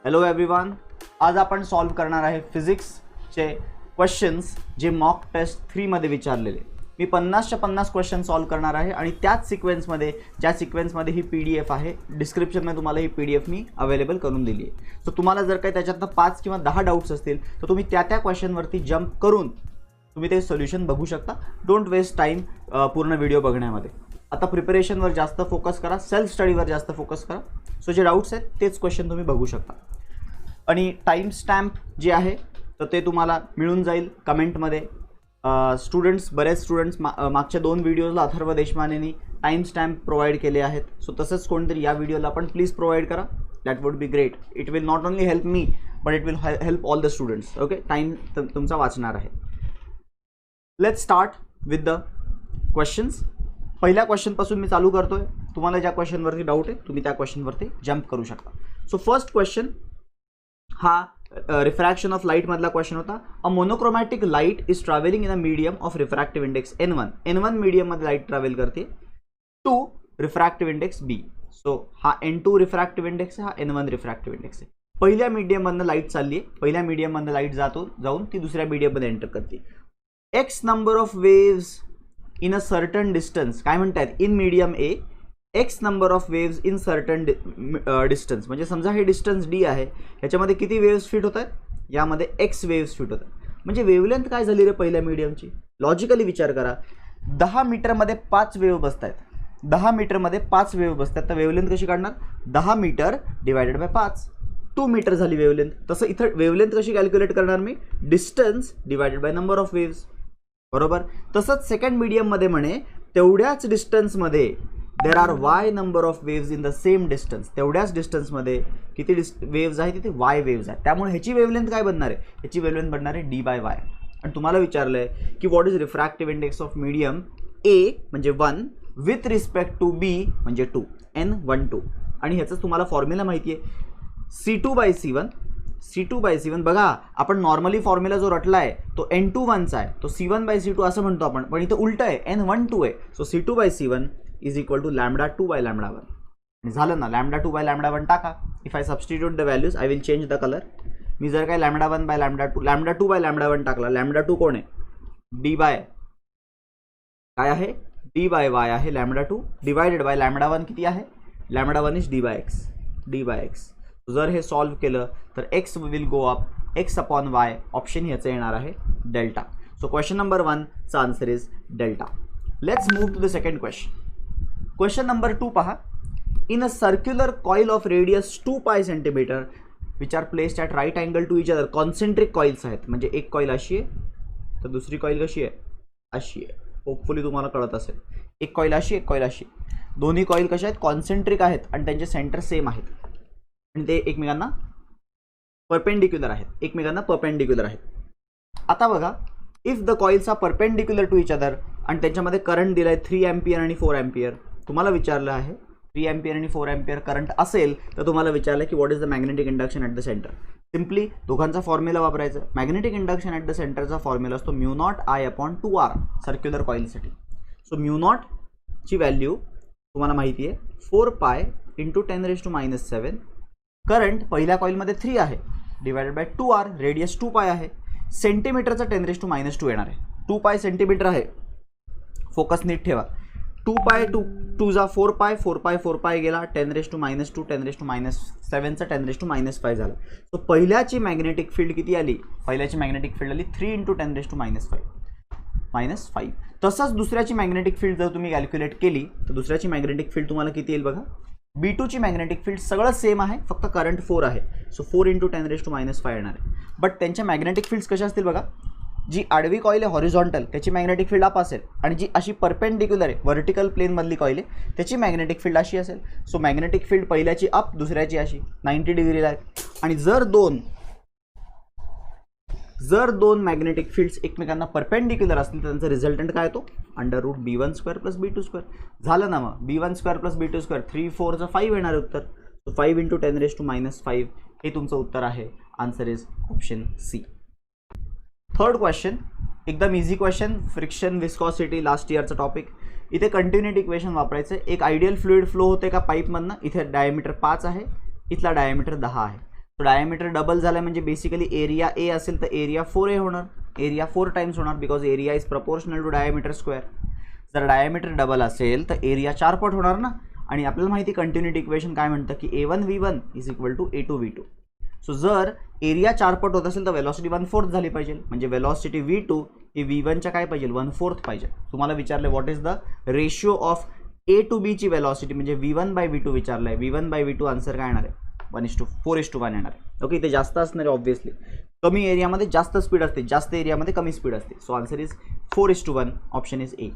Hello everyone, आज आपण solve करणार आहे फिजिक्सचे क्वेश्चन्स जे मॉक टेस्ट 3 मध्ये विचारलेले. मी 50च्या 50 क्वेश्चन सॉल्व करणार आहे आणि त्याच सिक्वेन्समध्ये ज्या सिक्वेन्समध्ये ही PDF आहे, डिस्क्रिप्शनमध्ये तुम्हाला ही PDF मी अवेलेबल करून दिली आहे. सो तुम्हाला जर काही त्याच्यातनं 5 किंवा 10 डाऊट्स असतील तर तुम्ही त्या क्वेश्चनवरती जंप करून तुम्ही ते सोल्युशन बघू शकता. डोंट वेस्ट टाईम पूर्ण व्हिडिओ बघण्यामध्ये. आता प्रिपरेशनवर जास्त फोकस करा, सेल्फ स्टडीवर जास्त फोकस करा. सो जे डाऊट्स आहेत तेच क्वेश्चन तुम्ही बघू शकता. आणि टाईम स्टॅम्प जे आहे तर ते तुम्हाला मिळून जाईल कमेंटमध्ये. बरेच स्टुडंट्स मागच्या 2 व्हिडिओला अथर्व देशमानेनी टाईम स्टॅम्प प्रोव्हाइड केले आहेत. सो तसंच कोणतरी या व्हिडिओला पण प्लीज प्रोव्हाइड करा. That would be great. It will not only help me but it will help all the students. Okay, time तुमचा वाचणार आहे. Let's start with the questions. पहिल्या क्वेश्चनपासून मी चालू करतोय. तुम्हाला ज्या क्वेश्चनवरती डाऊट आहे तुम्ही त्या क्वेश्चनवरती जंप करू शकता. सो फर्स्ट क्वेश्चन हा रिफ्रॅक्शन ऑफ लाईट मधला क्वेश्चन होता. A monochromatic light is travelling in a medium of refractive index N1 medium मध्ये लाईट ट्रॅव्हल करते to refractive index B. So हा N2 रिफ्रॅक्टिव्ह इंडेक्स आहे, हा N1 रिफ्रॅक्टिव्ह इंडेक्स आहे. पहिल्या मीडियम मधनं लाईट चालली आहे, पहिल्या मीडियम मधनं लाईट जाऊन ती दुसऱ्या मीडियम मध्ये एंटर करते. X number of waves in a certain distance, काय म्हणतात in medium A, x number of waves in certain distance. म्हणजे समजा हे डिस्टन्स D आहे, याच्यामध्ये किती वेव्स फिट होत आहेत, यामध्ये एक्स वेव्स फिट होत आहेत. म्हणजे वेवलेंथ काय झाली रे पहिल्या मीडियमची. लॉजिकली विचार करा, 10 मीटरमध्ये 5 वेव्ह बसत आहेत, 10 मीटरमध्ये 5 वेव्ह बसतात, तर वेवलेंथ कशी काढणार. 10 मीटर डिवायडेड बाय 5, 2 मीटर झाली वेवलेंथ. तसं इथं वेवलेंथ कशी कॅल्क्युलेट करणार मी, distance divided by number of waves, बरोबर. तसंच सेकंड मीडियममध्ये म्हणे तेवढ्याच डिस्टन्समध्ये there are y number of waves in the same distance. तेवढ्याच डिस्टन्समध्ये किती वेव्स आहेत, तिथे वाय वेव्स आहेत. त्यामुळे ह्याची वेवलेंथ काय बनणार आहे, ह्याची वेवलेंथ बनणार आहे D/Y. आणि तुम्हाला विचारलं आहे की what is refractive index of medium A म्हणजे 1 विथ रिस्पेक्ट टू B म्हणजे 2, N12. आणि ह्याचं तुम्हाला फॉर्म्युला माहिती आहे, C2/C1. बघा, आपण नॉर्मली फॉर्म्युला जो रटला आहे तो N21चा आहे, तो C1/C2 असं म्हणतो आपण, पण इथं उलट आहे, N12 आहे. So C2/C1 is equal to λ2/λ1. आणि झालं ना, λ2/λ1 टाका. If I substitute the values I will change the colour. मी जर काय λ1/λ2 λ2/λ1 टाकला, λ2 कोण आहे, काय आहे, D/Y आहे. λ2 डिवायडेड बाय λ1 किती आहे, λ1 इज D/X. जर हे सॉल्व केलं तर x will go up, x/y. Option ह्याचं येणार आहे डेल्टा. सो क्वेश्चन नंबर 1चा answer is delta. Let's move to the second question. Question number 2 पहा. In a circular coil of radius 2π centimetre which are placed at right angle to each other. Concentric coils आहेत, म्हणजे एक coil अशी आहे तर दुसरी coil कशी आहे, अशी आहे. होपफुली तुम्हाला कळत असेल. एक कॉईल अशी, एक कॉईल अशी. दोन्ही कॉईल कशा आहेत, कॉन्सेंट्रिक आहेत आणि त्यांचे सेंटर सेम आहेत आणि ते एकमेकांना परपेंडिक्युलर आहेत. आता बघा, if the coils are perpendicular to each other आणि त्यांच्यामध्ये करंट दिला आहे 3 अँपियर आणि 4 अँपियर. तुम्हाला विचारलं आहे 3 अँपियर आणि 4 अँपियर करंट असेल तर तुम्हाला विचारलं की what is the magnetic induction at the centre. Simply दोघांचा फॉर्म्युला वापरायचा. मॅग्नेटिक इंडक्शन ॲट द सेंटरचा फॉर्म्युला असतो μ0I/2R सर्क्युलर कॉइलसाठी. सो μ0ची व्हॅल्यू तुम्हाला माहिती आहे 4π × 10⁻⁷. करंट पहिल्या कॉईलमध्ये 3 आहे डिवायडेड बाय 2R, रेडियस 2π आहे. सेंटीमीटरचा 10⁻² येणार आहे. 2π सेंटीमीटर आहे, फोकस नीट ठेवा. 2π 2 जा 4π, 4π गेला, 10⁻², 10⁻⁷ 10⁻⁵ झाला. सो पहिल्याची मॅग्नेटिक फील्ड किती आली, पहिल्याची मॅग्नेटिक फील्ड आली 3 × 10⁻⁵. तसंच दुसऱ्याची मॅग्नेटिक फील्ड जर तुम्ही कॅल्क्युलेट केली तर दुसऱ्याची मॅग्नेटिक फील्ड तुम्हाला किती येईल बघा. B2ची मॅग्नेटिक फील्ड सगळं सेम आहे, फक्त करंट 4 आहे. सो 4 × 10⁻⁵ येणार आहे. बट त्यांच्या मॅग्नेटिक फील्ड्स कशा असतील बघा. जी आडवी कॉईल आहे हॉरिझॉन्टल, त्याची मॅग्नेटिक फील्ड अप असेल आणि जी अशी परपेंडिक्युलर आहे व्हर्टिकल प्लेनमधली कॉईल आहे त्याची मॅग्नेटिक फील्ड अशी असेल. सो मॅग्नेटिक फील्ड पहिल्याची अप, दुसऱ्याची अशी 90 डिग्रीला आहे. आणि जर दोन मॅग्नेटिक फील्ड्स एकमेकांना परपेंडिक्युलर असतील तर त्यांचा रिझल्टंट काय येतो, √B1² + B2². झालं ना, मग B1² + B2², 3 4 चं 5 येणार उत्तर. सो 5 × 10⁻⁵ हे तुमचं उत्तर आहे. Answer is option C. Third question, एकदम easy question. Friction viscosity last इयरचा टॉपिक. इथे कंटिन्युटी इक्वेशन वापरायचं आहे. एक आयडियल फ्लुइड फ्लो होते का पाईपमधनं. इथे डायमीटर 5 आहे, इथला डायमीटर 10 आहे. सो डायमीटर डबल झाला म्हणजे बेसिकली एरिया ए असेल तर एरिया 4A होणार, एरिया 4 टाइम्स होणार because area is proportional to diameter square. जर डायमीटर डबल असेल तर एरिया 4 पट होणार ना. आणि आपल्याला माहिती कंटिन्युटी इक्वेशन काय म्हणतं की A1V1 is equal to A2V2. So जर एरिया 4 पट होत असेल तर वेलॉसिटी 1/4 झाली पाहिजे, म्हणजे वेलॉसिटी V2 ही V1च्या काय पाहिजे 1/4 पाहिजे. तुम्हाला विचारले what is the ratio of A to B ची वेलॉसिटी म्हणजे V1/V2 विचारलं आहे. V1/V2 आन्सर काय येणार आहे 1:4:1 येणार आहे. ओके, इथे जास्त असणार आहे ऑब्व्हियसली. कमी एरियामध्ये जास्त स्पीड असते, जास्त एरियामध्ये कमी स्पीड असते. So answer is 4:1. Option is A.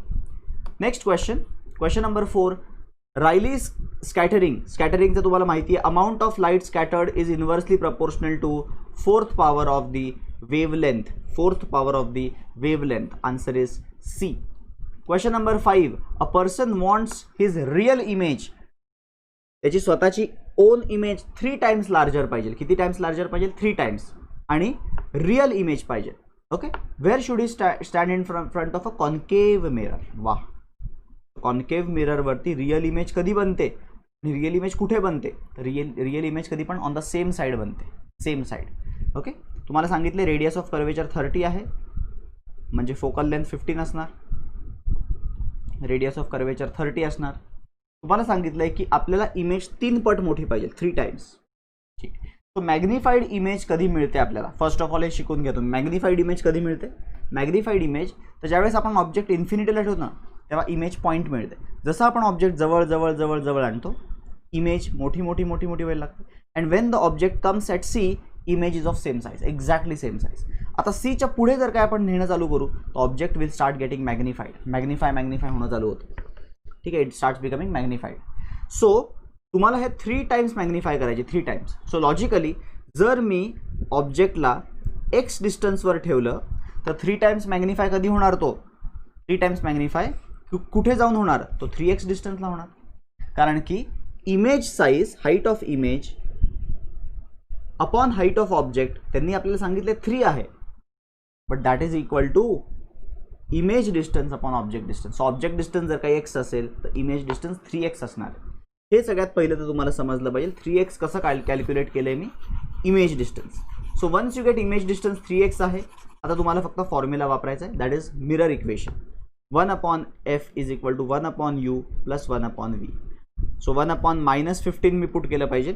Next question number 4. Rayleigh स्कॅटरिंगचं तुम्हाला माहिती आहे. Amount of light scattered is inversely proportional to 4th power of the wavelength. 4th power of the wavelength. Answer is C. Question number 5. A person wants his real image, त्याची स्वतःची on image 3 times larger पाहिजे. किती times larger पाहिजे 3 times. आणि real image पाहिजे. Okay, where should he stand in front of a concave mirror. वाह, concave मिररवरती real image कधी बनते आणि रिअल इमेज कुठे बनते. रिअल इमेज कधी पण ऑन द सेम साईड बनते, सेम साईड. ओके, तुम्हाला सांगितले रेडियस ऑफ कर्वेचर 30 आहे म्हणजे फोकल लेंथ 15 असणार. रेडियस ऑफ कर्वेचर 30 असणार. तुम्हाला सांगितलं आहे की आपल्याला इमेज 3 पट मोठी पाहिजे 3 टाइम्स. ठीक. सो मॅग्निफाईड इमेज कधी मिळते आपल्याला. फर्स्ट ऑफ ऑल हे शिकून घ्या तुम्ही. मॅग्निफाईड इमेज कधी मिळते. मॅग्निफाईड इमेज तर ज्यावेळेस आपण ऑब्जेक्ट इन्फिनिटीला ठेवतो ना तेव्हा इमेज पॉईंट मिळते. जसं आपण ऑब्जेक्ट जवळ जवळ जवळ जवळ आणतो इमेज मोठी मोठी मोठी मोठी व्हायला लागते. And when the object comes at C image is of same size, exactly same size. आता सीच्या पुढे जर काय आपण नेणं चालू करू तर object will start getting magnified. Magnify होणं चालू होतं. ठीक आहे, it starts becoming magnified. So तुम्हाला हे 3 टाइम्स मॅग्निफाय करायचे 3 टाइम्स. सो लॉजिकली जर मी ऑब्जेक्टला एक्स डिस्टन्सवर ठेवलं तर 3 टाइम्स मॅग्निफाय कधी होणार. तो 3 टाइम्स मॅग्निफाय कुठे जाऊन होणार तो 3x डिस्टन्सला होणार. कारण की image size, height of image upon height of object त्यांनी आपल्याला सांगितले 3 आहे, but that is equal to image distance upon object distance. Object distance जर काही x असेल तर इमेज डिस्टन्स 3x असणार आहे. हे सगळ्यात पहिलं तर तुम्हाला समजलं पाहिजे 3x कसं कॅल्क्युलेट केलं आहे मी image distance. So once you get image distance 3x आहे. आता तुम्हाला फक्त फॉर्म्युला वापरायचा आहे, that is mirror equation. 1/f is equal to 1/u plus 1/v. So 1/-15 मी पुट केलं पाहिजे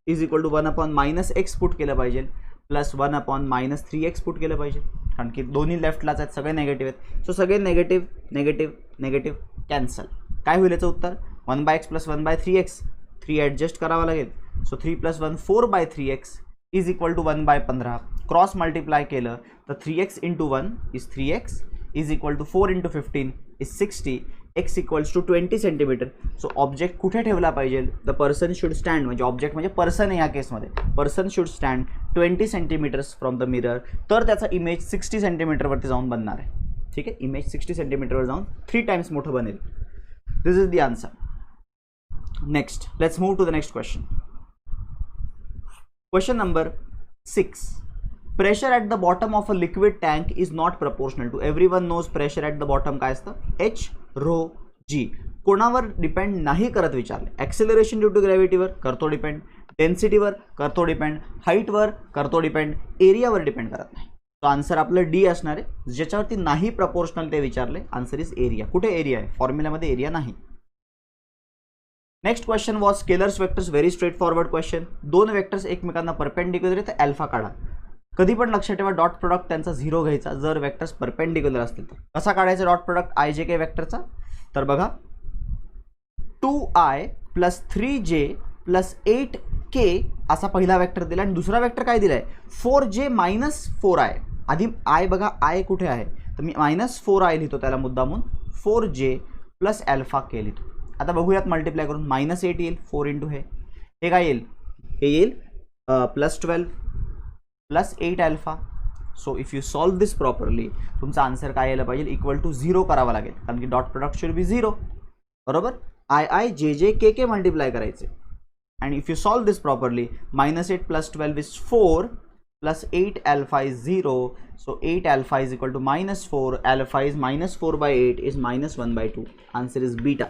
is equal to 1/-x put केलं पाहिजे प्लस 1/-3x पुट केलं पाहिजे. कारण की दोन्ही लेफ्टलाच आहेत, सगळे नेगेटिव्ह आहेत. सो सगळे नेगेटिव्ह नेगेटिव्ह नेगेटिव्ह कॅन्सल. काय होईल याचं उत्तर 1/x प्लस 1/3x. 3 ॲडजस्ट करावा लागेल. So 3 + 1 4/3x is equal to 1/15. Cross multiply केलं तर 3x × 1 is 3x is equal to 4 × 15 is 60. x equals to 20 centimeter. So object कुठे ठेवला पाहिजे. द पर्सन शुड स्टँड, म्हणजे ऑब्जेक्ट म्हणजे पर्सन आहे या केसमध्ये. Person should stand 20 centimeters from the mirror. तर त्याचा इमेज 60 सेंटीमीटरवरती जाऊन बनणार आहे. ठीक आहे, इमेज 60 सेंटीमीटरवर जाऊन 3 टाइम्स मोठं बनेल. This is the answer. Next let's move to the next question. Question number 6. Pressure at the bottom of a liquid tank is not proportional to. Everyone knows pressure at the bottom काय असतं h rho g. कोणावर depend नाही करत विचारले. Acceleration due to ग्रॅव्हिटीवर करतो depend, डेन्सिटीवर करतो depend, हाईटवर करतो depend, एरियावर डिपेंड करत नाही. तो आन्सर आपलं डी असणार आहे. ज्याच्यावरती नाही प्रपोर्शनल ते विचारले आन्सर इज एरिया. कुठे एरिया आहे फॉर्म्युलामध्ये एरिया नाही. Next question was scalars vectors. Very straight forward question. 2 vectors एकमेकांना परपेंडिक्युलर आहे तर अल्फा काढा. कधी पण लक्षात ठेवा डॉट प्रोडक्ट त्यांचा 0 घ्यायचा जर वेक्टर्स परपेंडिक्युलर असतील तर. कसा काढायचा डॉट प्रोडक्ट आय जे के वेक्टरचा. तर बघा 2i + 3j + 8k असा पहिला वेक्टर दिला आणि दुसरा वेक्टर काय दिलाय 4j - 4i. आधी आय बघा आय कुठे आहे तर मी -4i लिहितो त्याला मुद्दामून. 4j + α k लिहितो. आता बघूयात मल्टिप्लाय करून -8 येईल 4 × हे काय येईल हे येईल +12 + 8α. So if you solve this properly तुमचा आन्सर काय यायला पाहिजे इक्वल टू 0 करावा लागेल. कारण की डॉट प्रोडक्ट शुड बी 0. बरोबर. I j j k k multiply करायचे. And if you solve this properly -8 + 12 is 4 + 8α is 0. सो 8α is equal to -4. α is -4/8 is -1/2. Answer is beta.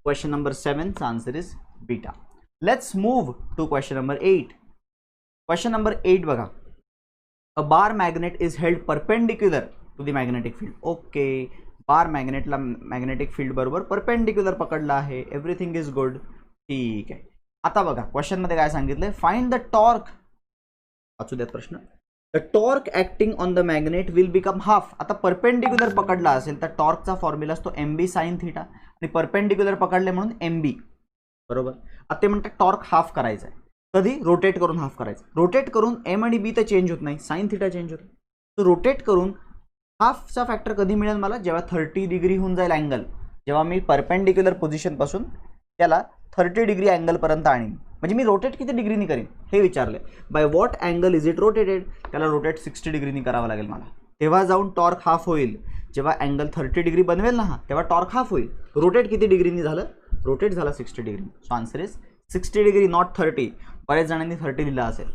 Question number 7 चा answer is beta. Let's move to question number 8. Question number 8 बघा. A bar magnet is held perpendicular to the magnetic field. Okay, bar मॅग्नेटला magnetic field बरोबर perpendicular पकडला आहे. Everything is good. ठीक आहे. आता बघा क्वेश्चनमध्ये काय सांगितलंय, फाइंड द टॉर्क. वाचू द्यात प्रश्न. The torque acting on the magnet will become half. आता परपेंडिक्युलर पकडला असेल तर टॉर्कचा फॉर्म्युला असतो MB साइन थिटा आणि परपेंडिक्युलर पकडले म्हणून MB, बरोबर. आता ते म्हणतात टॉर्क हाफ करायचा आहे. कधी? रोटेट करून हाफ करायचं. रोटेट करून M आणि B तर चेंज होत नाही, साइन थिटा चेंज होतो. तर रोटेट करून हाफचा फॅक्टर कधी मिळेल मला? जेव्हा 30 डिग्री होऊन जाईल अँगल, जेव्हा मी परपेंडिक्युलर पोझिशनपासून त्याला 30 डिग्री अँगलपर्यंत आणीन. म्हणजे मी रोटेट किती डिग्रीनी करीन हे विचारले. By what angle is it rotated? त्याला रोटेट 60 डिग्रीनी करावं लागेल मला. तेव्हा जाऊन टॉर्क हाफ होईल. जेव्हा अँगल 30 डिग्री बनवेल ना हा, तेव्हा टॉर्क हाफ होईल. रोटेट किती डिग्रीनी झालं? रोटेट झाला 60 degree. So answer is 60 degree, not 30. बरेच जणांनी 30 लिहिलं असेल.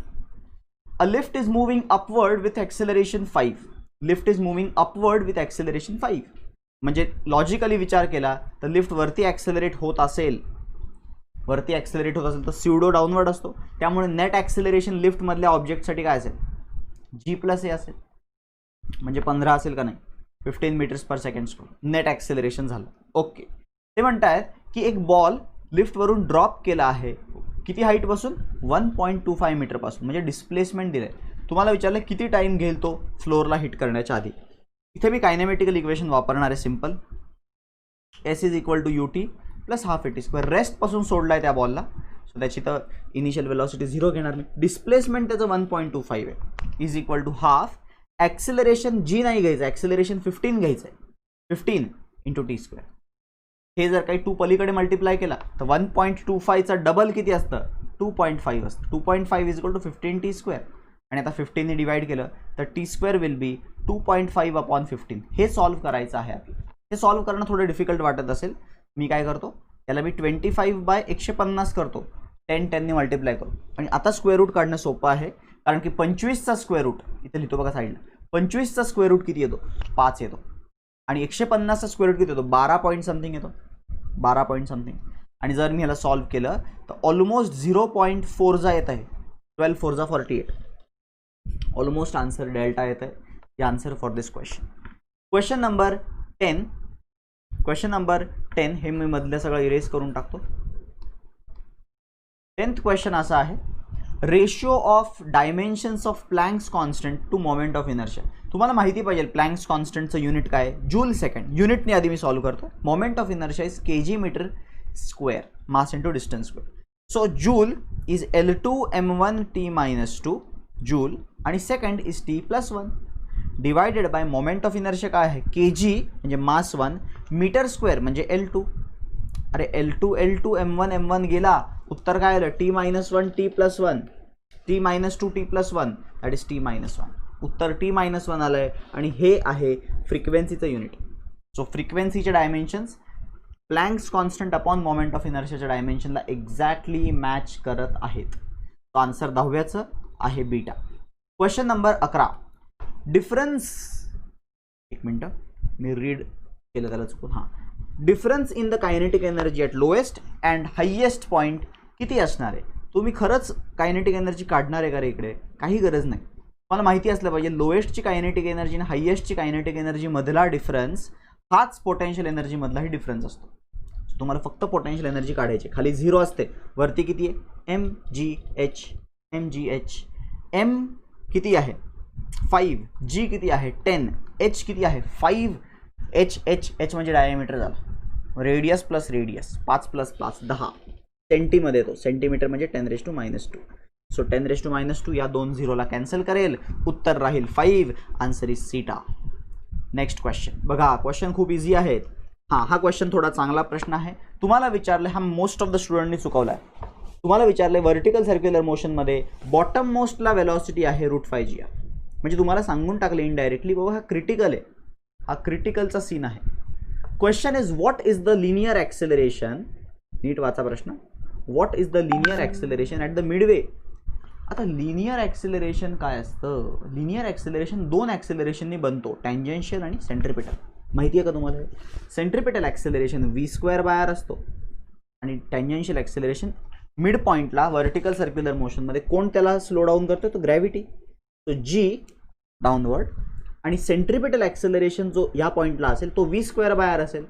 A lift is moving upward with acceleration 5. Lift is moving upward with acceleration 5. म्हणजे लॉजिकली विचार केला तर लिफ्ट वरती ॲक्सेलरेट होत असेल, तर स्युडो डाऊनवर्ड असतो. त्यामुळे नेट ॲक्सेलरेशन लिफ्टमधल्या ऑब्जेक्टसाठी काय असेल? G+A असेल. म्हणजे 15 असेल का नाही? 15 मीटर्स पर सेकंड नेट ॲक्सेलरेशन झालं. ओके. ते म्हणतायत की एक बॉल लिफ्टवरून ड्रॉप केला आहे. किती हाईटपासून? 1.25 मीटरपासून. म्हणजे डिस्प्लेसमेंट दिलं आहे. तुम्हाला विचारलं किती टाईम घेईल तो फ्लोअरला हिट करण्याच्या आधी. इथे मी कायनेमॅटिकल इक्वेशन वापरणार आहे simple. S is equal to UT plus half AT². रेस्टपासून सोडला आहे त्या बॉलला, सो त्याची तर इनिशियल वेलॉसिटी 0 घेणार मी. डिस्प्लेसमेंट त्याचं 1.25 आहे, is equal to half. Acceleration G नाही घ्यायचं, ॲक्सेलरेशन 15 घ्यायचं आहे. 15 × T². हे जर काही 2 पलीकडे मल्टिप्लाय केला तर 1.25चा डबल किती असतं? 2.5 असतं. 2.5 इज इक्वल टू 15 T². आणि आता 15ने डिवाइड केलं तर T² विल बी 2.5/15. हे सॉल्व्ह करायचं आहे आपल्याला. हे सॉल्व्ह करणं थोडं डिफिकल्ट वाटत असेल. मी काय करतो, त्याला मी 25/150 करतो. 10ने मल्टिप्लाय करू. आणि आता स्क्वेअर रूट काढणं सोपं आहे, कारण की 25चा स्क्वेअर रूट इथे लिहितो बघा साईडला. 25चा स्क्वेअर रूट किती येतो? 5 येतो. आणि 150चा स्क्वेअर रूट किती येतो? 12 पॉईंट समथिंग येतो. 12 पॉईंट समथिंग. आणि जर मी ह्याला सॉल्व्ह केलं तर ऑलमोस्ट 0.4 येत आहे. 12 4 48. ऑलमोस्ट आन्सर डेल्टा येत आहे. हे answer for this question. Question number 10. Question number 10 हे मी मधलं सगळं इरेज करून टाकतो. 10th क्वेश्चन असा आहे, ratio of dimensions of Planck's constant to moment of inertia. तुम्हाला माहिती पाहिजे प्लँक्स कॉन्स्टंटचं युनिट काय आहे? Joule second. युनिटने आधी मी सॉल्व्ह करतो. Moment of inertia is kg/m², mass into distance square. So joule is L2m1t-2 joule आणि second is t+1 divided by moment of inertia काय आहे? kg म्हणजे मास 1, मीटर स्क्वेअर म्हणजे L2. अरे L2 m1 m1 गेला, उत्तर काय आलं? t-1 t+1, t-2 t+1 that is t-1. उत्तर t-1 आलं आहे. आणि हे आहे फ्रिक्वेन्सीचं युनिट. सो फ्रिक्वेन्सीचे dimensions Planck's constant upon moment of इनर्शियाच्या डायमेन्शनला एक्झॅक्टली मॅच करत आहेत. तो आन्सर 10व्याचं आहे बीटा. Question number 11. डिफरन्स, एक मिनटं मी रीड केलं त्याला चुकून. हां, difference in the kinetic energy at lowest and highest point किती असणार आहे? तुम्ही खरंच कायनेटिक एनर्जी काढणार आहे का रे इकडे? काही गरज नाही. मला माहिती असलं पाहिजे लोएस्टची कायनेटिक एनर्जी आणि हायेस्टची कायनेटिक एनर्जी मधला डिफरन्स हाच पोटेन्शियल एनर्जी मधलाही डिफरन्स असतो. तुम्हाला फक्त पोटेन्शियल एनर्जी काढायची. खाली 0 असते, वरती किती आहे? mgh. m किती आहे? 5. g किती आहे? 10. h किती आहे? 5. h म्हणजे डायमीटर झाला. रेडियस प्लस रेडियस 5 + 5 10 सेंटीमध्ये येतो. सेंटीमीटर म्हणजे 10⁻². सो 10⁻², या 2 झिरोला कॅन्सल करेल. उत्तर राहील 5. आन्सर इज सीटा. नेक्स्ट क्वेश्चन बघा. क्वेश्चन खूप इझी आहेत. हां, हा क्वेश्चन थोडा चांगला प्रश्न आहे. तुम्हाला विचारलं, हा मोस्ट ऑफ द स्टुडंटनी चुकवला आहे. तुम्हाला विचारलं व्हर्टिकल सर्क्युलर मोशनमध्ये बॉटम मोस्टला वेलॉसिटी आहे √5g. म्हणजे तुम्हाला सांगून टाकले इनडायरेक्टली, बाबा हा क्रिटिकल आहे. हा क्रिटिकलचा सीन आहे. Question is what is the linear acceleration. नीट वाचा प्रश्न. What is the linear acceleration at the midway. आता लिनियर ॲक्सेलरेशन काय असतं? लिनियर ॲक्सेलरेशन 2 ॲक्सेलरेशननी बनतो, टँजेन्शियल आणि सेंट्रिपिटल. माहिती आहे का तुम्हाला? Centripetal acceleration v² bye r असतो आणि टँजेन्शियल ॲक्सेलरेशन मिड पॉईंटला व्हर्टिकल सर्क्युलर मोशनमध्ये कोण त्याला स्लो डाऊन करतोय? तो ग्रॅव्हिटी. सो जी डाऊनवर्ड आणि सेंट्रिपिटल ॲक्सेलरेशन जो या पॉईंटला असेल तो v²/r असेल.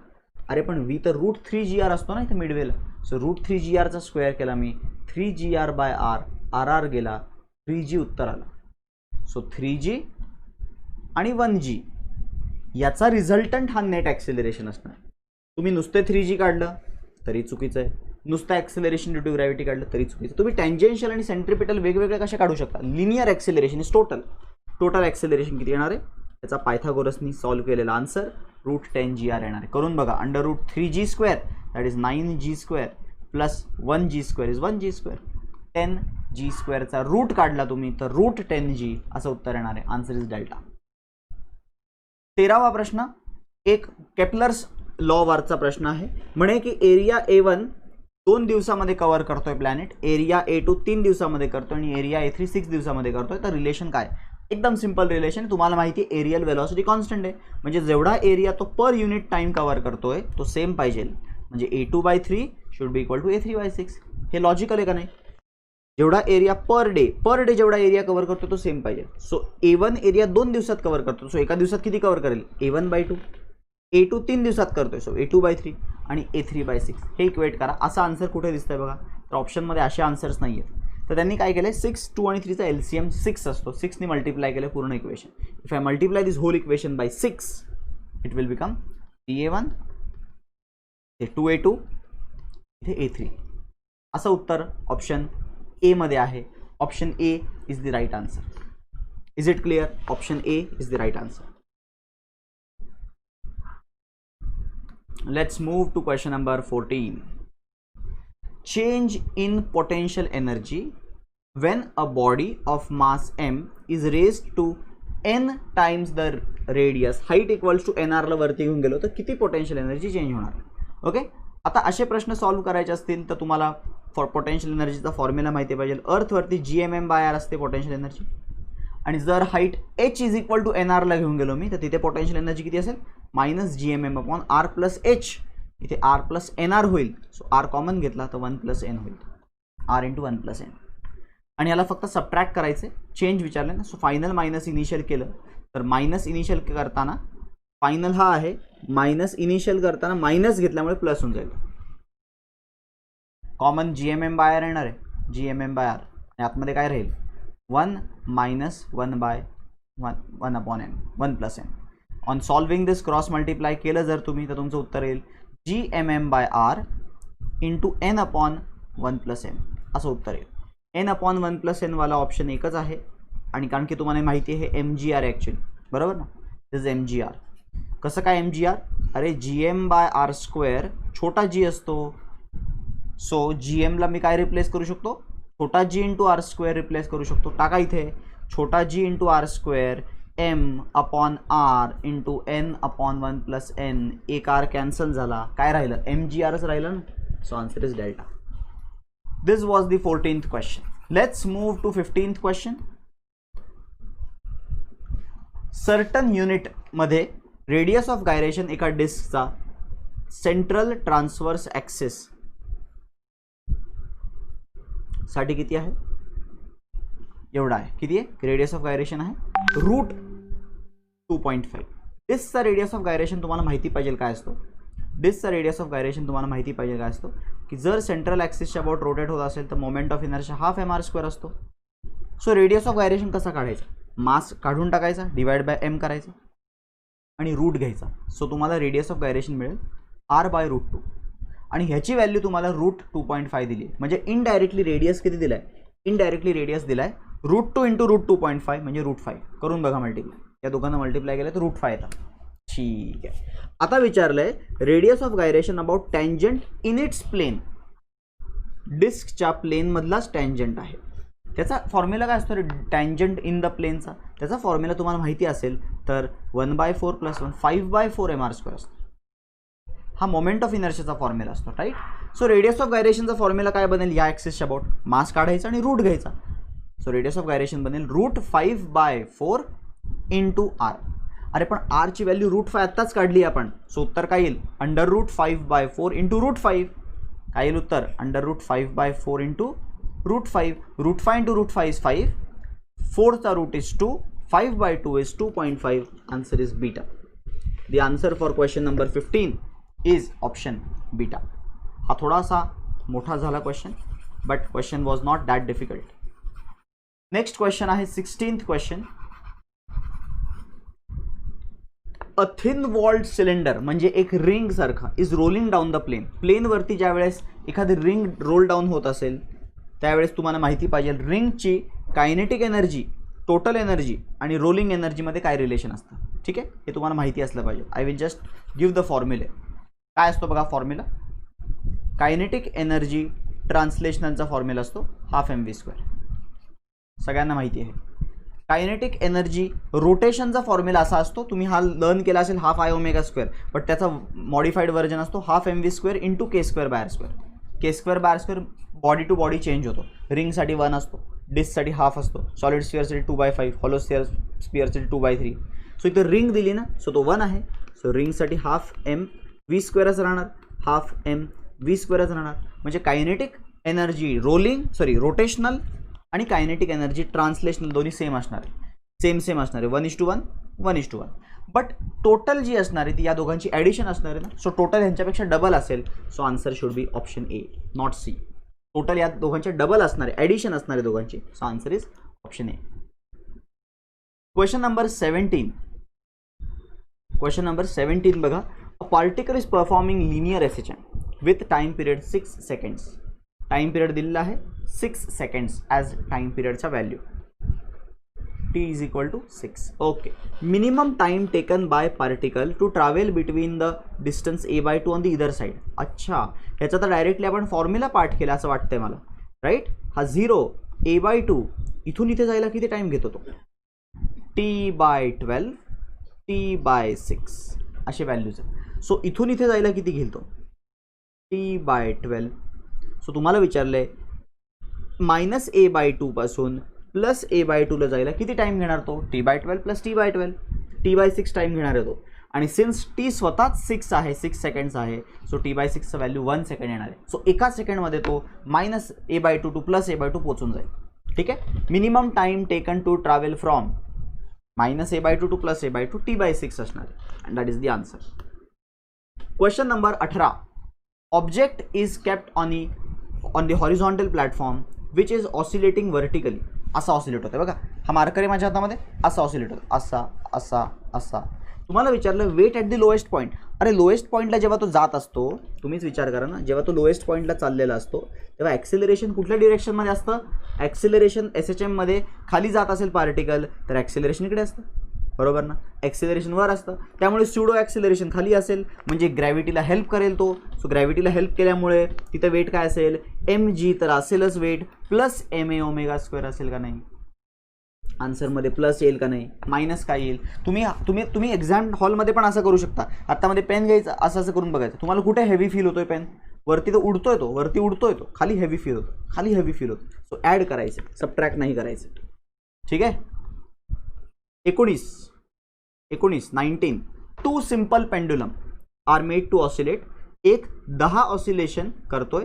अरे पण v तर √3gr असतो ना इथे मिडवेला. सो √3gr स्क्वेअर केला मी, 3gr/r, r गेला, 3g उत्तर आला. सो 3g आणि 1g याचा रिझल्टंट हा नेट ॲक्सेलरेशन असणार. तुम्ही नुसते 3g काढलं तरी चुकीचं आहे, नुसतं ॲक्सेलरेशन ड्यू टू ग्रॅव्हिटी काढलं तरी चुकीचं. तुम्ही टँजेन्शियल आणि सेंट्रिपिटल वेगवेगळे कसे काढू शकता? Linear acceleration is total acceleration किती येणार आहे? त्याचा पायथागोरसनी सॉल्व्ह केलेला आन्सर √10gr येणार आहे. करून बघा. √3g² that is 9g² plus 1g² is 1g². 10g² root काढला तुम्ही तर √10g असं उत्तर येणार आहे. Answer is delta. 13वा प्रश्न एक केपलर्स लॉ वरचा प्रश्न आहे. म्हणे की एरिया A1 2 दिवसामध्ये कव्हर करतोय प्लॅनेट, एरिया A2 3 दिवसामध्ये करतोय आणि एरिया A3 6 दिवसामध्ये करतोय. तर रिलेशन काय? एकदम सिंपल रिलेशन. तुम्हाला माहिती आहे एरियल वेलॉसिटी कॉन्स्टंट आहे, म्हणजे जेवढा एरिया तो पर युनिट टाइम कव्हर करतोय तो सेम पाहिजे. म्हणजे A2/3 should be equal to A3/6. हे लॉजिकल आहे का नाही? जेवढा एरिया पर डे जेवढा एरिया कव्हर करतो तो सेम पाहिजे. सो A1 एरिया 2 दिवसात कव्हर करतो, सो एका दिवसात किती कव्हर करेल? A1/2. A2 3 दिवसात करतोय, सो A2/3 आणि A3/6. हे इक्वेट करा. असा आन्सर कुठे दिसतंय बघा? तर ऑप्शनमध्ये असे आन्सर्स नाही आहेत. तर त्यांनी काय केलं? 6, 2 आणि 3चा LCM 6 असतो. 6ने मल्टिप्लाय केलं पूर्ण equation. If I multiply this whole equation by 6 it will become 3A1, 2A2, इथे A3. असं उत्तर ऑप्शन ए मध्ये आहे. Option A is the right answer. Is it clear? Option A is the right answer. Let's move to question number 14. Change in potential energy when a body of mass m is raised to n times the radius. height equals to nr ला वरती घेऊन गेलो तर किती potential energy change होणार? Okay. आता असे प्रश्न सॉल्व्ह करायचे असतील तर तुम्हाला फॉर पोटेन्शियल एनर्जीचा फॉर्म्युला माहिती पाहिजे. अर्थवरती gmm/r असते पोटेन्शियल एनर्जी, आणि जर height h is equal to nr ला घेऊन गेलो मी तर तिथे पोटेन्शियल एनर्जी किती असेल? -gmm/r plus h. इथे r प्लस nr होईल. सो r कॉमन घेतला तर 1 + n होईल. r × 1 + n. आणि याला फक्त सबट्रॅक्ट करायचे. चेंज विचारले ना, सो फायनल मायनस इनिशियल केलं तर मायनस इनिशियल करताना फायनल हा आहे, मायनस इनिशियल करताना मायनस घेतल्यामुळे प्लस होऊन जाईल. कॉमन gmm/r येणार आहे, gmm/r आणि आतमध्ये काय राहील? 1 - 1/1/n 1 + n. On solving this cross multiply केलं जर तुम्ही तर तुमचं उत्तर येईल gmm/r × n/1 + n असं उत्तर येईल. n/1 + n वाला ऑप्शन एकच आहे. आणि कारण की तुम्हाला माहिती आहे हे mgr ॲक्च्युली, बरोबर ना? दिस mgr. कसं काय mgr? अरे gm/r² छोटा g असतो. सो gmला मी काय रिप्लेस करू शकतो? छोटा g × r² रिप्लेस करू शकतो. टाका इथे छोटा g × r² m/r × n/1 + n. एक r कॅन्सल झाला, काय राहिलं? mgrच राहिलं ना. So answer is delta. This was the 14th question. Let's move to 15th question. Certain unit मध्ये रेडियस ऑफ गायरेशन एका डिस्कचा सेंट्रल ट्रान्सवर्स ॲक्सिस साठी किती आहे? एवढा आहे. किती आहे? रेडियस ऑफ गायरेशन आहे √2.5. डिस्कचा रेडियस ऑफ गायरेशन तुम्हाला माहिती पाहिजे काय असतो? डिस्कचा रेडियस ऑफ गायरेशन तुम्हाला माहिती पाहिजे काय असतो? की जर सेंट्रल ॲक्सिसच्या अबाउट रोटेट होत असेल तर मोमेंट ऑफ इनर्शिया ½ mr² असतो. सो रेडियस ऑफ गायरेशन कसा काढायचा? मास काढून टाकायचा, डिवाइड बाय m करायचा आणि रूट घ्यायचा. सो तुम्हाला रेडियस ऑफ गायरेशन मिळेल r/√2. आणि ह्याची व्हॅल्यू तुम्हाला √2.5 दिली आहे. म्हणजे इनडायरेक्टली रेडियस किती दिलाय? इनडायरेक्टली रेडियस दिलाय √2 × √2.5 म्हणजे √5. करून बघा मल्टिप्लाय. या दोघांना मल्टिप्लाय केलं तर √5 येतात. ठीक आहे. आता विचारलंय radius of gyration about tangent in its plane. डिस्कच्या प्लेन मधलाच टँजंट आहे. त्याचा फॉर्म्युला काय असतो? टँजंट इन द प्लेनचा त्याचा फॉर्म्युला तुम्हाला माहिती असेल तर 1/4 + 1 5/4 mr² असतो. हा मोमेंट ऑफ इनर्शियाचा फॉर्म्युला असतो, राईट? सो रेडियस ऑफ गायरेशनचा फॉर्म्युला काय बनेल? या ॲक्सिसच्या अबाउट मास काढायचा आणि रूट घ्यायचा. सो रेडियस ऑफ गायरेशन बनेल √5/4 × r. अरे पण r ची व्हॅल्यू √5 आत्ताच काढली आपण. सो उत्तर काय येईल? √5/4 × √5. काय येईल उत्तर? √5/4 into √5. √5 into √5 is 5. 4th root is 2. 5/2 is 2.5. Answer is beta. The answer for question number 15 is option beta. हा थोडासा मोठा झाला question, but question was not that difficult. Next question आहे 16th question. A thin walled cylinder म्हणजे एक ring सारखा is rolling down the plane. प्लेनवरती ज्या वेळेस एखादी रिंग रोल डाऊन होत असेल त्यावेळेस तुम्हाला माहिती पाहिजे रिंगची कायनेटिक एनर्जी, टोटल एनर्जी आणि रोलिंग एनर्जीमध्ये काय रिलेशन असतं. ठीक आहे, हे तुम्हाला माहिती असलं पाहिजे. I will just give the फॉर्म्युले. काय असतो बघा फॉर्म्युला? कायनेटिक एनर्जी ट्रान्सलेशनलचा फॉर्म्युला असतो ½ mv². सगळ्यांना माहिती आहे. कायनेटिक एनर्जी रोटेशनचा फॉर्म्युला असा असतो, तुम्ही हा लर्न केला असेल ½ Iω², बट त्याचा मॉडिफाईड व्हर्जन असतो ½ mv² into k²/r². k²/r² body to body change होतो. रिंगसाठी 1 असतो, डिस्कसाठी ½ असतो, सॉलिड स्फिअरसाठी 2/5, हॉलो स्फिअरसाठी 2/3. सो इथं रिंग दिली ना, सो तो 1 आहे. सो रिंगसाठी ½ mv² राहणार, ½ mv² राहणार. म्हणजे कायनेटिक एनर्जी रोटेशनल आणि कायनेटिक एनर्जी ट्रान्सलेशनल दोन्ही सेम असणार आहे, सेम असणार आहे. 1:1, 1:1. बट टोटल जी असणार आहे ती या दोघांची ॲडिशन असणार आहे ना, सो टोटल ह्यांच्यापेक्षा डबल असेल. So answer should be option A, not C. Total या दोघांचे डबल असणार आहे, ॲडिशन असणार आहे दोघांची. So answer is option A. Question number 17. Question number 17 बघा. A particle is performing linear SHM with time period 6 seconds. Time period दिलेला आहे 6 seconds ॲज टाइम पिरियडचा value. t is equal to 6. Okay. Minimum time taken bye particle to travel between the distance a/2 on the either side. अच्छा, ह्याचा तर directly आपण formula part केला असं वाटतंय मला, राईट. हा 0 a/2 इथून इथे जायला किती टाइम घेतो तो? t/12 t/6 असे व्हॅल्यूज आहेत. सो इथून इथे जायला किती घेईल तो? t/12. सो तुम्हाला विचारलंय -a/2 पासून +a/2 ला जायला किती टाइम घेणार तो? t/12 + t/12 t/6 टाइम घेणार आहे तो. आणि सिन्स t स्वतःच 6 आहे, 6 seconds आहे, सो t/6चं व्हॅल्यू 1 second येणार आहे. सो एका सेकंडमध्ये तो -a/2 टू +a/2 पोचून जाईल. ठीक आहे. Minimum time taken to travel from -a/2 to +a/2 t/6 असणार आहे. And that is the answer. Question number 18. Object is kept on the horizontal platform which is oscillating vertically. असा oscillate होतं बघा. हा मार्कर आहे माझ्या हातामध्ये, असा ऑसिलेट होतं, असा असा असा. तुम्हाला विचारलं weight at the lowest point. अरे लोएस्ट पॉईंटला जेव्हा तो जात असतो, तुम्हीच विचार करा ना, जेव्हा तो लोएस्ट पॉईंटला चाललेला असतो तेव्हा ॲक्सिलरेशन कुठल्या डिरेक्शनमध्ये असतं? ॲक्सिलरेशन SHM मध्ये खाली जात असेल पार्टिकल तर ॲक्सिलरेशन इकडे असतं, बरोबर ना. ॲक्सिलरेशन वर असतं, त्यामुळे स्युडो ॲक्सिलरेशन खाली असेल, म्हणजे ग्रॅव्हिटीला हेल्प करेल तो. सो ग्रॅव्हिटीला हेल्प केल्यामुळे तिथं वेट काय असेल? mg तर असेलच वेट, प्लस ma² असेल का नाही? आन्सरमध्ये प्लस येईल का नाही? मायनस काय येईल? तुम्ही एक्झाम हॉलमध्ये पण असं करू शकता. आत्तामध्ये पेन घ्यायचं, असं करून बघायचं. तुम्हाला कुठे हेवी फील होतोय पेन? वरती तर उडतोय तो, वरती उडतोय तो, खाली हेवी फील होतो, खाली हेवी फील होतो. सो ॲड करायचं, सबट्रॅक्ट नाही करायचं. ठीक आहे. 19. 2 simple pendulum are made to oscillate. एक 10 ऑसिलेशन करतोय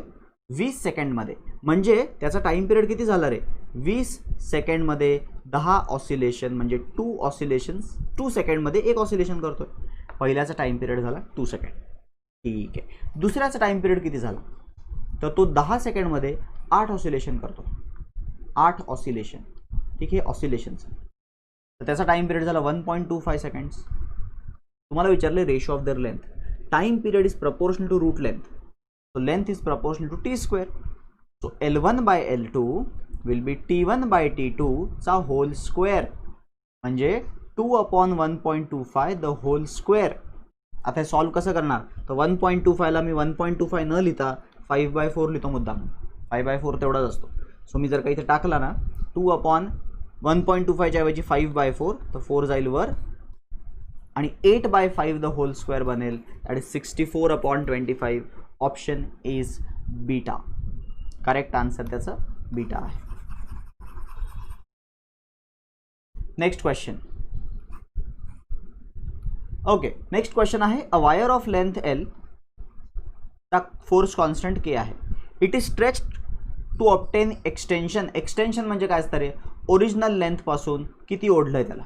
20 सेकंडमध्ये. म्हणजे त्याचा टाइम पिरियड किती झाला रे? 20 सेकंडमध्ये 10 ऑसिलेशन म्हणजे 2 ऑसिलेशन्स 2 सेकंडमध्ये 1 ऑसिलेशन करतोय. पहिल्याचा टाइम पिरियड झाला 2 सेकंड. ठीक आहे. दुसऱ्याचा टाइम पिरियड किती झाला? तर तो 10 सेकंडमध्ये 8 ऑसिलेशन करतो. 8 ऑसिलेशन. ठीक आहे, ऑसिलेशनचं. तर त्याचा टाइम पिरियड झाला 1.25 seconds. तुम्हाला विचारले ratio of their length. Time period is proportional to root length. So length is proportional to t². So L1/L2 will be t1/t2 चा होल स्क्वेअर, म्हणजे 2/1.25 द होल स्क्वेअर. आता हे सॉल्व कसं करणार? तर 1.25 ला मी 1.25 न लिहिता 5/4 लिहितो मुद्दाम. 5/4 तेवढाच असतो. सो मी जर का इथे टाकला ना 2/1.25 च्या ऐवजी 5/4, तर 4 जाईल वर आणि 8/5 द होल स्क्वेअर बनेल. That is 64/25. Option is beta. Correct answer त्याचं बीटा आहे. Next question. Okay, next question आहे. A wire of length L चा फोर्स कॉन्स्टंट के आहे. It is stretched to obtain extension. Extension म्हणजे काय असतं रे, original length पासून किती ओढलंय त्याला,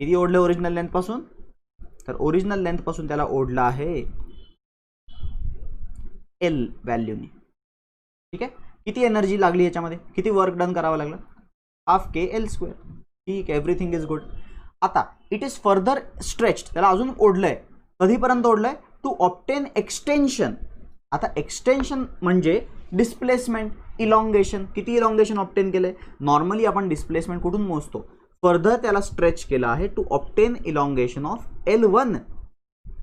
किती ओढलं ओरिजिनल लेंथ पासून, तर ओरिजिनल लेंथ पासून त्याला ओढलं आहे एल व्हॅल्यूने. ठीक आहे, किती एनर्जी लागली याच्यामध्ये, किती वर्क डन करावं लागलं, हाफ के एल स्क्वेअर. ठीक आहे, एव्हरीथिंग इज गुड. आता इट इज फर्दर स्ट्रेच्ड, त्याला अजून ओढलंय, कधीपर्यंत ओढलंय, टू ऑब्टेन एक्सटेन्शन. आता एक्सटेन्शन म्हणजे डिस्प्लेसमेंट, इलॉंगेशन. किती इलॉंगेशन ऑब्टेन केलंय, नॉर्मली आपण डिस्प्लेसमेंट कुठून मोजतो, फर्दर त्याला स्ट्रेच केलं आहे to obtain elongation of L1.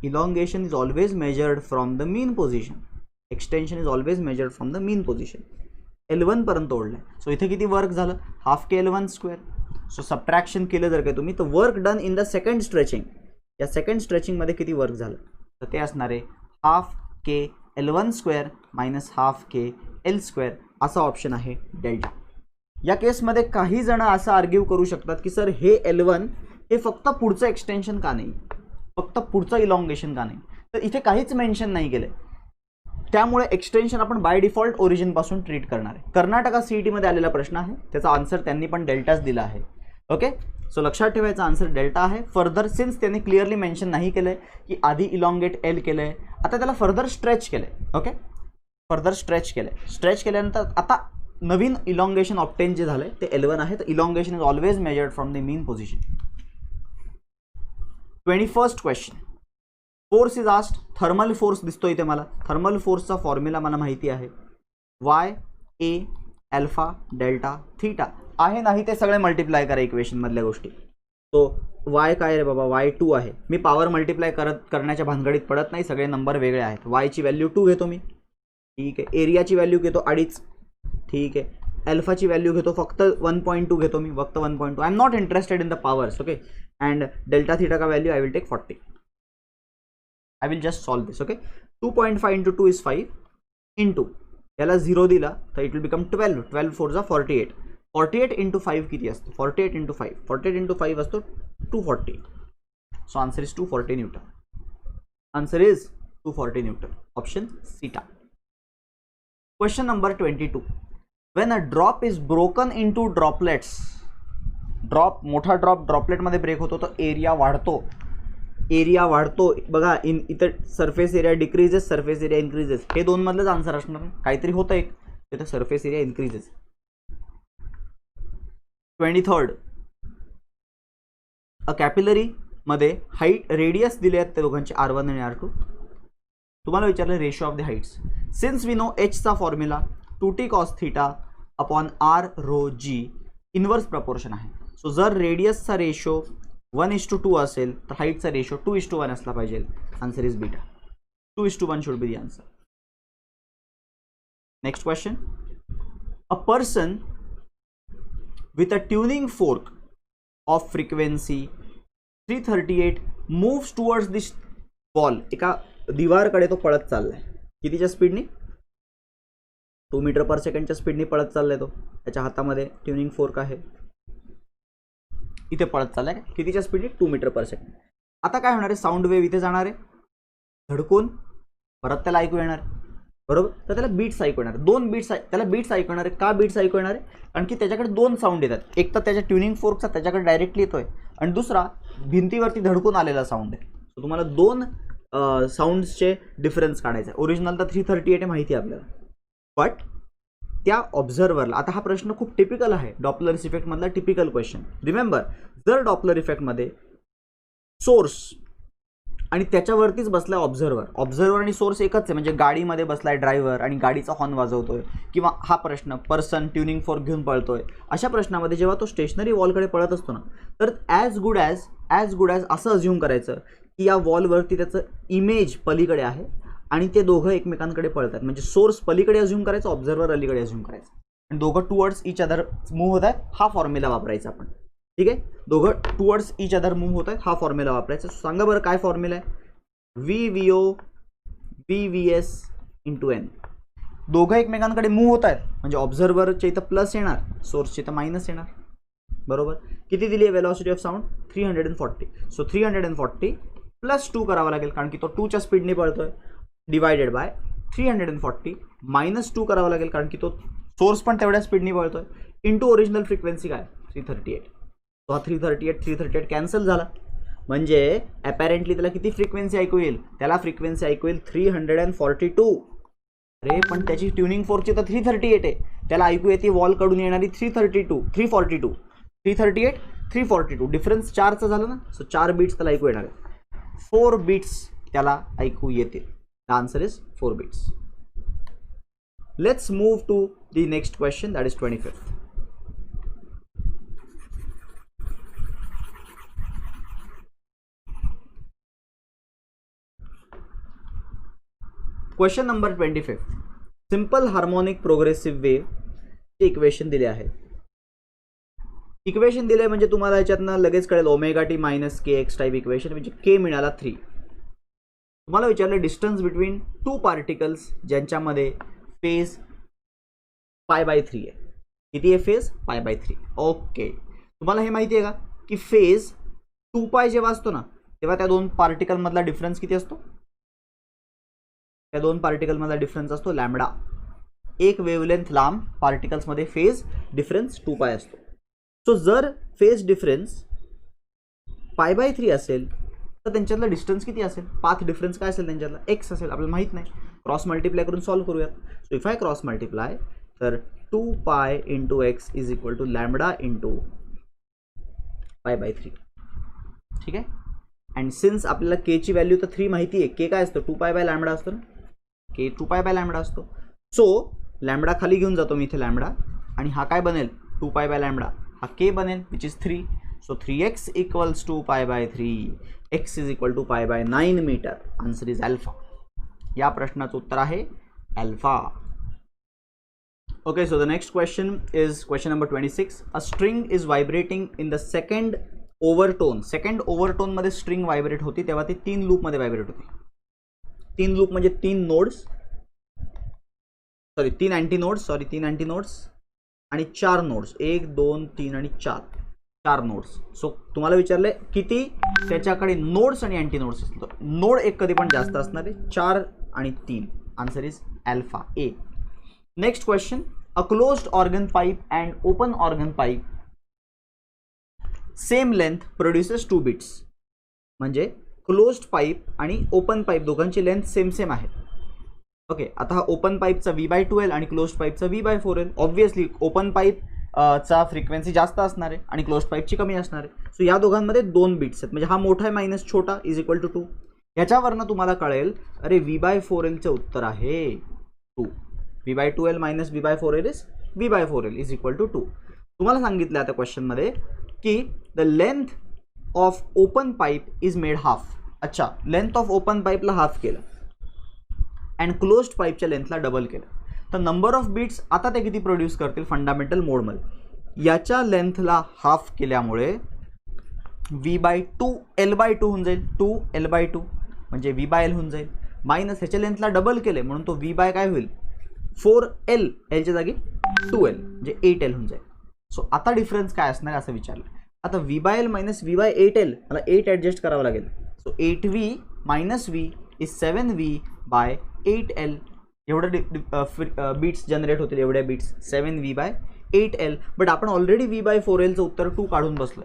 Elongation is always measured from the mean position, extension is always measured from the mean position. L1 पर्यंत ओढलंय. सो इथे किती वर्क झालं, हाफ के L1 स्क्वेअर. सो सबट्रॅक्शन केलं जर काय तुम्ही, तर work done in the second stretching, या सेकंड स्ट्रेचिंगमध्ये किती वर्क झालं, तर ते असणार आहे हाफ के L1 स्क्वेअर मायनस हाफ के एल स्क्वेअर. असा ऑप्शन आहे डेल्टा. या केसमध्ये काही जण असं आर्ग्यू करू शकतात की सर हे L1 हे फक्त पुढचं एक्सटेन्शन का नाही, फक्त पुढचं इलॉंगेशन का नाही, तर इथे काहीच मेन्शन नाही केलंय. त्यामुळे एक्सटेन्शन आपण बाय डिफॉल्ट ओरिजिन पासून ट्रीट करणार आहे. कर्नाटका सीईटीमध्ये आलेला प्रश्न आहे, त्याचा आन्सर त्यांनी पण डेल्टाच दिला आहे. ओके, सो लक्षात ठेवायचा आन्सर डेल्टा आहे. फर्दर सिन्स त्यांनी क्लिअरली मेन्शन नाही केलंय की आधी इलॉंगेट एल केलंय, आता त्याला फर्दर स्ट्रेच केलंय. ओके, फर्दर स्ट्रेच केलंय. स्ट्रेच केल्यानंतर आता नवीन इलॉंगेशन ऑब्टेन जे झालंय ते L1 आहे. तर elongation is always measured from the mean position. 21st question, force is asked. Thermal force दिसतो इथे मला. थर्मल फोर्सचा फॉर्म्युला मला माहिती आहे, वाय ए अल्फा डेल्टा थीटा आहे. नाही ते सगळे मल्टिप्लाय करा इक्वेशन मधल्या गोष्टी. तो वाय काय रे बाबा, Y2 आहे. मी पॉवर मल्टिप्लाय करण्याच्या भानगडीत पडत नाही, सगळे नंबर वेगळे आहेत. वायची व्हॅल्यू 2 घेतो मी. ठीक आहे, एरियाची व्हॅल्यू घेतो 2.5. ठीक आहे, अल्फाची व्हॅल्यू घेतो फक्त 1.2 घेतो मी, फक्त 1.2. I am not interested in the powers. Okay, and delta theta का value I will take 40. I will just solve this. Okay, 2.5 into 2 is 5 into याला 0 दिला तर इट विल बिकम 12. 12 4 जा 48. 48 इंटू 5 किती असतो, 48 इंटू 5, 48 इंटू 5 असतो 240. So answer is 240 newton. Answer is 240 newton. Option zeta. Question number 22. When a drop is broken into droplets, drop मोठा drop ड्रॉपलेटमध्ये break होतो तर एरिया वाढतो, एरिया वाढतो. बघा इथं surface area decreases, surface area increases. हे दोन मधलंच आन्सर असणार. काहीतरी होतं एक, तिथं surface area increases. 23rd, a capillary मध्ये हाईट रेडियस दिले आहेत त्या दोघांचे R1 आणि R2. तुम्हाला विचारलं ratio of the heights. Since we know Hचा formula 2t cos theta upon R rho G inverse proportion आहे. सो जर रेडियसचा रेशो 1:2 असेल तर हाईटचा रेशो 2:1 असला पाहिजे. Answer is beta. 2:1 should be the answer. Next question, a person with a tuning fork of frequency 338 moves towards this wall. एका दिवारकडे तो पळत चाललाय. कितीच्या स्पीडनी, 2 मीटर पर सेकंडच्या स्पीडनी पळत चाललाय तो. त्याच्या हातामध्ये ट्यूनिंग फोर्क आहे, इथे पळत चाललाय. कितीच्या स्पीडनी, 2 मीटर पर सेकंड. आता काय होणार आहे, साऊंड वेव्ह इथे जाणार आहे धडकून, परत त्याला ऐकू येणार, बरोबर. तर त्याला बीट्स ऐकू येणार, 2 बीट्स त्याला बीट्स ऐकू येणार आहे. का बीट्स ऐकू येणार आहे, कारण की त्याच्याकडे 2 साऊंड येतात. एक तर त्याच्या ट्यूनिंग फोर्कचा त्याच्याकडे डायरेक्टली येतोय, आणि दुसरा भिंतीवरती धडकून आलेला साऊंड आहे. सो तुम्हाला 2 साऊंड्सचे डिफरन्स काढायचा. ओरिजिनल तर 338 माहिती आहे आपल्याला, बट त्या ऑब्झर्वरला. आता हा प्रश्न खूप टिपिकल आहे, डॉपलर इफेक्ट मधला टिपिकल क्वेश्चन. रिमेंबर, जर डॉपलर इफेक्टमध्ये सोर्स आणि त्याच्यावरतीच बसलाय ऑब्झर्वर, ऑब्झर्वर आणि सोर्स एकच आहे, म्हणजे गाडीमध्ये बसलाय ड्रायव्हर आणि गाडीचा हॉर्न वाजवतोय, किंवा हा प्रश्न पर्सन ट्यूनिंग फोर्क घेऊन पळतोय. अशा प्रश्नामध्ये जेव्हा तो स्टेशनरी वॉलकडे पळत असतो ना, तर ॲज गुड ॲज असं अज्युम करायचं की या वॉलवरती त्याचं इमेज पलीकडे आहे आणि ते दोघं एकमेकांकडे पळतात. म्हणजे सोर्स पलीकडे अज्युम करायचं, ऑब्झर्वर अलीकडे अज्युम करायचं, आणि दोघं टुवर्ड्स इच अदर मूव्ह होत आहेत. हा फॉर्म्युला वापरायचा आपण. ठीक आहे, दोघं टुवर्ड्स इच अदर मूव्ह होत आहेत, हा फॉर्म्युला वापरायचा. सांगा बरं काय फॉर्म्युला आहे, VVO VVS × N. दोघं एकमेकांकडे मूव्ह होत आहेत म्हणजे ऑब्झर्वरच्या इथं प्लस येणार, सोर्सच्या इथं मायनस येणार, बरोबर. किती दिली आहे velocity of sound, 340. So 340 plus 2 करावा लागेल कारण की तो 2च्या स्पीडने पळतोय, डिवायडेड बाय 340 मायनस 2 करावा लागेल कारण की तो सोर्स पण तेवढ्या स्पीडने पळतोय, इंटू ओरिजिनल फ्रिक्वेन्सी काय 338. तो हा 338 कॅन्सल झाला, म्हणजे ॲपॅरेंटली त्याला किती फ्रिक्वेन्सी ऐकू येईल, त्याला फ्रिक्वेन्सी ऐकू येईल 342. अरे पण त्याची ट्युनिंग फोर्कची तर 338 आहे, त्याला ऐकू येते वॉलकडून येणारी 342, 342 डिफरन्स 4चा झाला ना, सो 4 बीट्स त्याला ऐकू येणार आहे, 4 बीट्स त्याला ऐकू येतील. The answer is 4 beats. Let's move to the next question, that is 25th. Question number 25. Simple harmonic progressive wave equation दिले आहे. इक्वेशन दिले म्हणजे तुम्हाला याच्यातनं लगेच कळेल omega T minus K X type equation, म्हणजे के मिळाला 3. तुम्हाला विचारलं डिस्टन्स बिटवीन 2 पार्टिकल्स ज्यांच्यामध्ये फेज π/3 आहे. किती आहे फेज? π/3. ओके, तुम्हाला हे माहिती आहे का की फेज 2π जेव्हा असतो ना तेव्हा त्या दोन पार्टिकल मधला डिफरन्स किती असतो? त्या दोन पार्टिकल मधला डिफरन्स असतो लॅम्बडा. एक वेवलेंथ लांब पार्टिकल्स मध्ये फेज डिफरन्स 2π असतो. सो जर फेज डिफरन्स π/3 असेल तर त्यांच्यातला डिस्टन्स किती असेल? पाथ डिफरन्स काय असेल त्यांच्यातला? x असेल. आपल्याला माहित नाही, क्रॉस मल्टिप्लाय करून सॉल्व्ह करूयात. So if I cross multiply तर 2π into x is equal to lambda into π/3. ठीक आहे. अँड सिन्स आपल्याला के ची व्हॅल्यू तर 3 माहिती आहे, के काय असतो? 2π/λ असतो ना, के 2π/λ असतो. सो लॅम्बडा खाली घेऊन जातो मी इथे लॅम्बडा, आणि हा काय बनेल? 2π/λ. हा के बनेल which is 3. So 3x equals to π/3. x is equal to π/9 metre. Answer is alpha. या प्रश्नाचं उत्तर आहे alpha. Okay, so the next question is question number 26. A string is vibrating in the second overtone. Second ओव्हरटोनमध्ये string vibrate होती तेव्हा ती 3 लूपमध्ये vibrate होती. 3 लूप म्हणजे 3 नोड्स, सॉरी 3 अँटी नोड्स आणि 4 नोड्स, 1 2 3 आणि 4 नोड्स. सो तुम्हाला विचारले किती त्याच्याकडे नोड्स आणि अँटी नोड्स असतील. नोड एक कधी पण जास्त असणार आहे, 4 आणि 3. Answer is alpha A. Next question. A closed organ pipe and open organ pipe same length produces 2 beats. म्हणजे क्लोज्ड पाईप आणि ओपन पाईप दोघांची लेंथ सेम आहे. ओके, आता हा ओपन पाईपचा V/2L आणि क्लोज्ड पाईपचा V/4L. ऑब्व्हियसली ओपन पाईप चा फ्रिक्वेन्सी जास्त असणार आहे आणि क्लोज्ड पाईपची कमी असणार आहे. सो या दोघांमध्ये 2 बीट्स आहेत, म्हणजे हा मोठा आहे मायनस छोटा इज इक्वल टू 2. याच्यावरनं तुम्हाला कळेल अरे V/4L चे उत्तर आहे 2. V/2L minus V/4L is V/4L is equal to 2. तुम्हाला सांगितलं आता क्वेश्चनमध्ये की the length of open pipe is made half. अच्छा, लेंथ ऑफ ओपन पाईपला हाफ केलं अँड क्लोज्ड पाईपच्या लेंथला डबल केलं, तर नंबर ऑफ बीट्स आता ते किती प्रोड्यूस करतील फंडामेंटल मोडमध्ये? याच्या लेंथला हाफ केल्यामुळे V/2L/2 होऊन जाईल. 2L/2 म्हणजे V/L होऊन जाईल. मायनस ह्याच्या लेंथला डबल केले म्हणून तो V बाय काय होईल? 4L, एलच्या जागी 2L म्हणजे 8L होऊन जाईल. सो आता डिफरन्स काय असणार असं विचारलं. आता V/L मायनस V/8L, मला 8 ॲडजस्ट करावं लागेल. So 8V minus V is 7V/8L. एवढं बीट्स जनरेट होतील, एवढ्या बीट्स 7V/8L. बट आपण ऑलरेडी V/4Lचं उत्तर 2 काढून बसलो.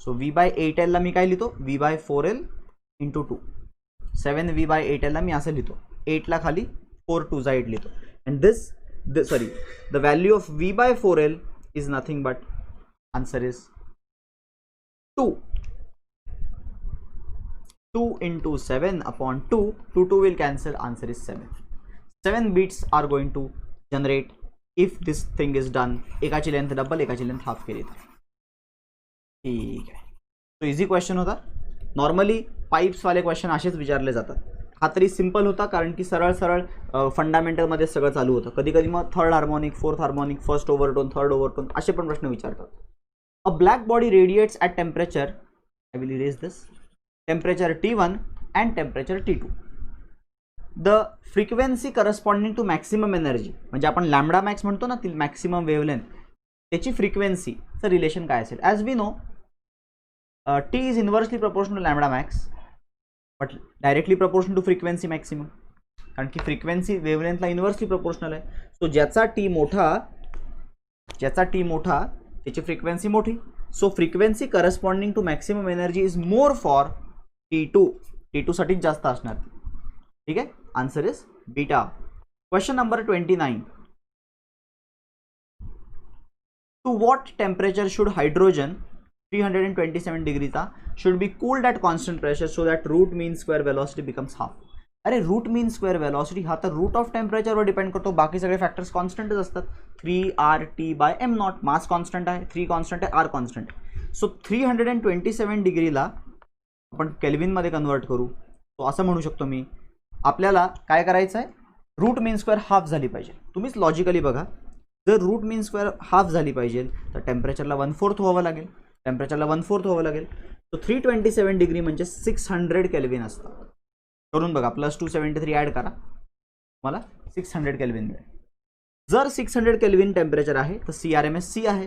सो V/8L ला मी काय लिहितो? V/4L into 2. 7V/8L ला मी असं लिहितो, 8 ला खाली 4 2 जा 8 लिहितो. And the value of V/4L is nothing but answer is 2. 2 into 7 upon 2, 2 will cancel, answer is 7. 7 bits are going to generate if this thing is done. एकाची लेंथ डबल, एकाची length half केली. ठीक आहे. तो इझी क्वेश्चन होता. Normally पाईप्सवाले question असेच विचारले जातात. हा तरी सिंपल होता कारण की सरळ फंडामेंटलमध्ये सगळं चालू होतं. कधी कधी मग third harmonic, fourth harmonic, first overtone, third overtone असे पण प्रश्न विचारतात. A black body radiates at temperature, I will erase this, temperature T1 and temperature T2. The frequency corresponding to maximum energy, म्हणजे आपण लॅम्बडा मॅक्स म्हणतो ना, ती maximum wavelength, त्याची फ्रिक्वेन्सीचं रिलेशन काय असेल? As we know T is inversely proportional to lambda max but directly proportional to frequency maximum, कारण की फ्रिक्वेन्सी वेव्हलेंथला इन्व्हर्सली प्रपोर्शनल आहे. सो ज्याचा टी मोठा त्याची फ्रिक्वेन्सी मोठी. So frequency corresponding to maximum energy is more for T2 साठीच जास्त असणार. ठीक आहे, answer is beta. Question number 29. To what temperature should hydrogen 327 डिग्रीचा should be cooled at constant pressure so that route mean square velocity becomes half. अरे route मीन square velocity हा तर route of टेम्परेचरवर depend करतो, बाकी सगळे फॅक्टर्स कॉन्स्टंटच असतात. 3RT/m0, मास constant आहे, 3 constant आहे, R कॉन्स्टंट आहे. सो 327 डिग्रीला आपण केल्विनमध्ये कन्वर्ट करू. तो असं म्हणू शकतो मी, आपल्याला काय करायचं आहे, रूट मीन स्क्वेअर हाफ झाली पाहिजे. तुम्हीच लॉजिकली बघा, जर रूट मीन स्क्वेअर हाफ झाली पाहिजे तर टेम्परेचरला 1/4 व्हावं लागेल. सो 327 डिग्री म्हणजे 600 केल्विन असतं. करून बघा, +273 ॲड करा, मला 600 केल्विन मिळेल. जर 600 केल्विन टेम्परेचर आहे तर CRMS C आहे.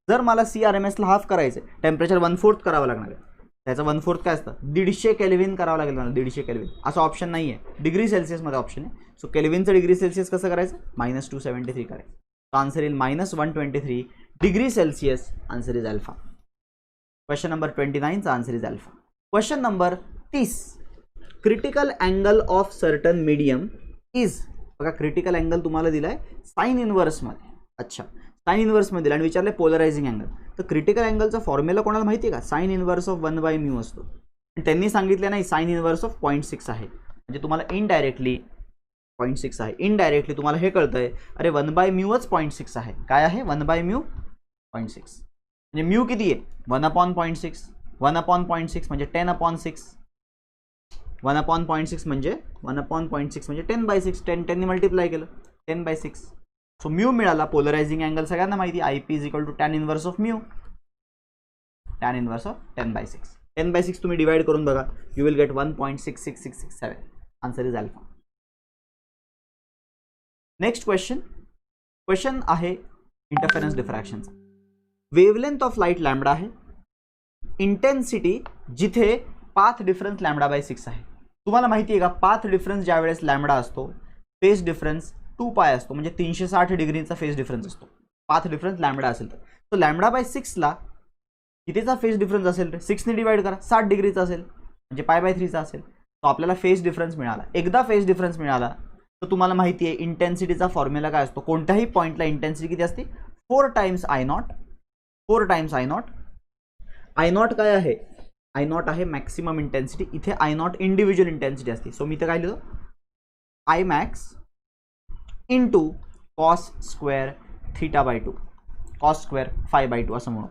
जर मला CRMSला हाफ करायचं आहे, टेम्परेचर 1/4 करावं लागणार आहे. त्याचं 1/4 काय असतं, 150 केल्विन करावं लागेल मला, 150 केल्विन. असं ऑप्शन नाही आहे, डिग्री सेल्सियसमध्ये ऑप्शन आहे. सो केल्विनचं डिग्री सेल्सियस कसं करायचं, -273 करायचं. तो आन्सर येईल -123 degree Celsius. Answer is alpha. Question number 29चा answer is alpha. Question number 30. Critical angle of certain medium is, बघा क्रिटिकल अँगल तुम्हाला दिलाय साइन इनवर्समध्ये. अच्छा, साइन इनवर्समध्ये दिला आणि विचारले पोलरायझिंग अँगल. तर क्रिटिकल अँगलचा फॉर्म्युला कोणाला माहिती आहे का, साइन इनवर्स ऑफ 1/μ असतो. त्यांनी सांगितलं नाही साइन इनवर्स ऑफ 0.6 आहे, म्हणजे तुम्हाला इनडायरेक्टली 0.6 आहे. इनडायरेक्टली तुम्हाला हे कळतंय, अरे 1/μच 0.6 आहे. काय आहे 1/μ 0.6, म्हणजे म्यू किती आहे 1/0.6. 1/0.6 म्हणजे 10/6. 1/0.6 म्हणजे 1/0.6 म्हणजे 10/6. 10 ने मल्टिप्लाय केलं 10/6. सो म्यू मिळाला. पोलरायझिंग अँगल सगळ्यांना माहिती, IP = tan inverse of mu, tan inverse of 10/6. 10/6 तुम्ही डिवाइड करून बघा, you will get 1.66667. Answer is alpha. Next question आहे इंटरफेरन्स डिफ्रॅक्शनचा. वेवलेंथ ऑफ लाईट लॅम्बडा आहे, इंटेन्सिटी जिथे पाथ डिफरन्स λ/6 आहे. तुम्हाला माहिती आहे का, पाथ डिफरन्स ज्या वेळेस लॅम्बडा असतो, फेज डिफरन्स 2π असतो, म्हणजे 360 डिग्रीचा फेज डिफरन्स असतो. पाथ डिफरन्स लॅम्बडा असेल तर λ/6 ला कितीचा फेज डिफरन्स असेल, 6 ने डिवाइड करा, 60 डिग्रीचा असेल, म्हणजे π/3चा असेल. तो आपल्याला फेज डिफरन्स मिळाला. एकदा फेज डिफरन्स मिळाला तर तुम्हाला माहिती आहे इंटेन्सिटीचा फॉर्म्युला काय असतो. कोणत्याही पॉईंटला इंटेन्सिटी किती असते, 4 times I0. 4 times I0. I0 काय आहे, I0 आहे मॅक्सिमम इंटेन्सिटी. इथे I0 इंडिव्हिज्युअल इंटेन्सिटी असते. सो मी तर काय लिहिलं, Imax × cos² θ/2, cos² φ/2 असं म्हणू.